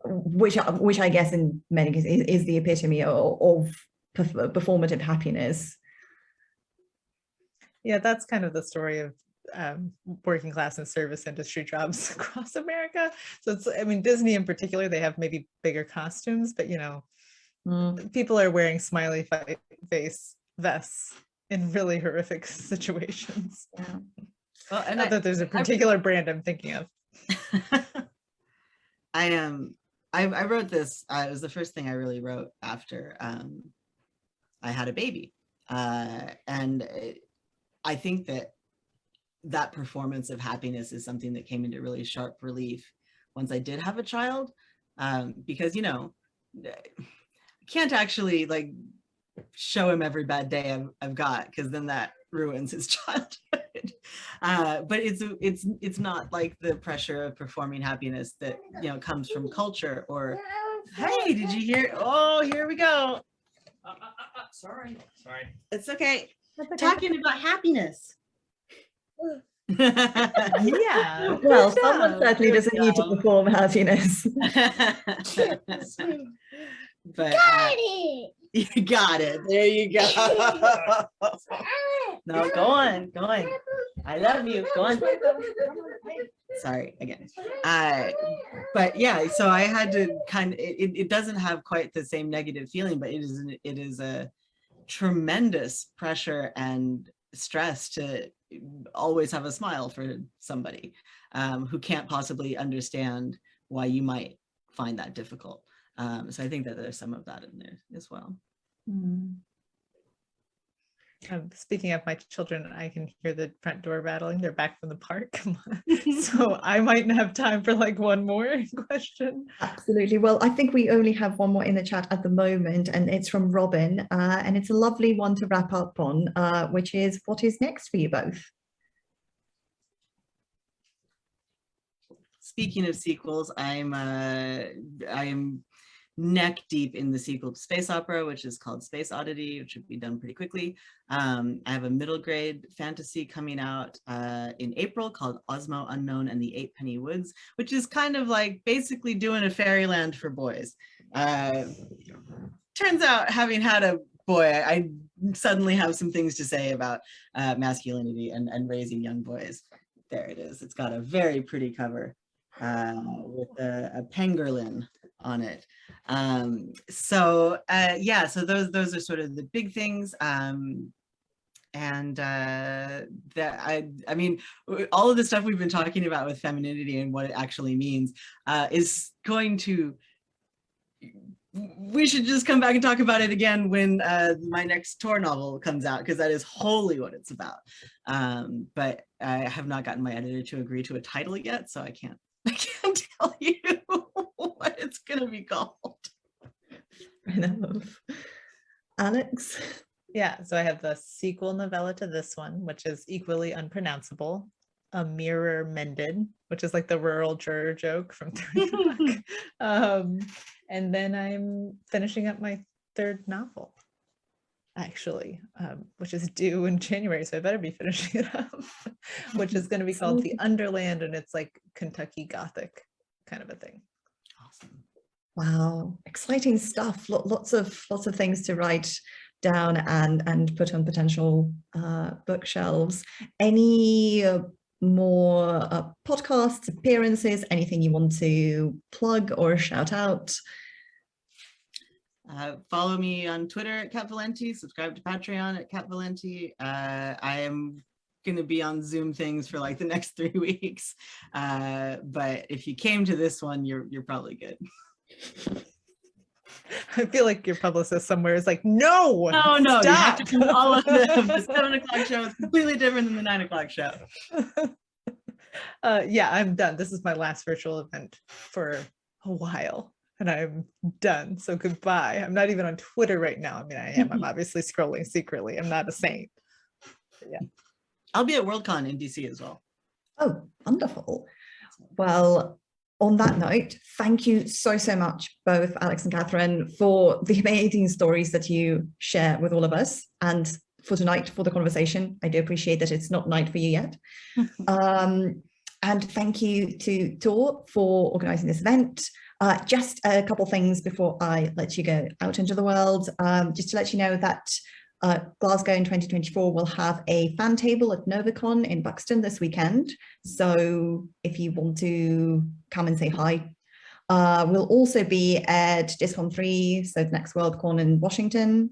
which I guess in many cases is the epitome of performative happiness. Yeah, that's kind of the story of working class and service industry jobs across America. So it's, I mean, Disney in particular, they have maybe bigger costumes, but you know, people are wearing smiley face vests in really horrific situations. Yeah. Well, and not that there's a particular brand I'm thinking of. I wrote this. It was the first thing I really wrote after I had a baby, and I think that performance of happiness is something that came into really sharp relief once I did have a child, because you know, I can't actually like show him every bad day I've got, because then that ruins his childhood. But it's not like the pressure of performing happiness that, you know, comes from culture or, hey, did you hear? Oh, here we go. Sorry. It's okay. Talking about happiness. Yeah. Well, someone certainly doesn't need to perform happiness. But you got it. There you go. No, go on. I love you. Go on. Sorry again. But yeah, so I had to kind of, it doesn't have quite the same negative feeling, but it is a tremendous pressure and stress to always have a smile for somebody who can't possibly understand why you might find that difficult. So I think that there's some of that in there as well. Speaking of my children, I can hear the front door rattling. They're back from the park. So I might have time for like one more question. Absolutely. Well, I think we only have one more in the chat at the moment, and it's from Robin, and it's a lovely one to wrap up on, which is, what is next for you both? Speaking of sequels, I am neck deep in the sequel to space opera, which is called Space Oddity, which should be done pretty quickly. I have a middle grade fantasy coming out in April called Osmo Unknown and the Eight Penny Woods, which is kind of like basically doing a fairyland for boys. Turns out, having had a boy, I suddenly have some things to say about masculinity and raising young boys. There it is. It's got a very pretty cover with a pangolin on it. So those are sort of the big things. That I mean, all of the stuff we've been talking about with femininity and what it actually means is going to, we should just come back and talk about it again when my next Tor novel comes out, because that is wholly what it's about. But I have not gotten my editor to agree to a title yet, so I can't tell you what it's going to be called. Fair enough. Alix? Yeah, so I have the sequel novella to this one, which is equally unpronounceable, A Mirror Mended, which is like the rural juror joke from 30 Rock. And then I'm finishing up my third novel, actually, which is due in January, so I better be finishing it up, which is going to be called The Underland, and it's like Kentucky Gothic kind of a thing. Awesome. Wow, exciting stuff. Lots of things to write down and put on potential bookshelves. Any more podcasts, appearances, anything you want to plug or shout out? Follow me on Twitter at Cat Valente, subscribe to Patreon at Cat Valente. I am going to be on Zoom things for like the next 3 weeks. But if you came to this one, you're probably good. I feel like your publicist somewhere is like, no, no, stop. you have to come to all of them. The 7 o'clock show is completely different than the 9 o'clock show. Yeah, I'm done. This is my last virtual event for a while, and I'm done. So goodbye. I'm not even on Twitter right now. I mean, I am. I'm obviously scrolling secretly. I'm not a saint. But yeah. I'll be at Worldcon in DC as well. Oh, wonderful. Well, on that note, thank you so much, both Alix and Catherynne, for the amazing stories that you share with all of us, and for tonight, for the conversation. I do appreciate that it's not night for you yet. And thank you to Tor for organizing this event. Just a couple things before I let you go out into the world. Just to let you know that Glasgow in 2024 will have a fan table at Novacon in Buxton this weekend. So if you want to come and say hi. We'll also be at Discon 3, so the next Worldcon in Washington.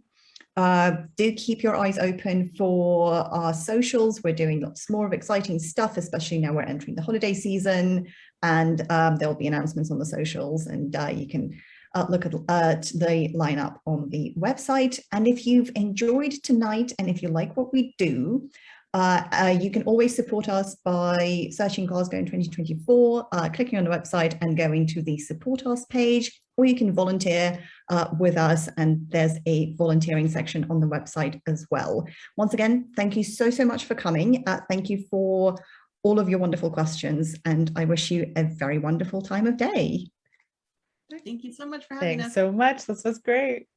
Do keep your eyes open for our socials. We're doing lots more of exciting stuff, especially now we're entering the holiday season, and there'll be announcements on the socials, and you can look at the lineup on the website. And if you've enjoyed tonight and if you like what we do, you can always support us by searching Glasgow in 2024, clicking on the website and going to the support us page, or you can volunteer with us, and there's a volunteering section on the website as well. Once again, thank you so much for coming. Thank you for all of your wonderful questions, and I wish you a very wonderful time of day. Thank you so much for having us. Thanks so much. This was great.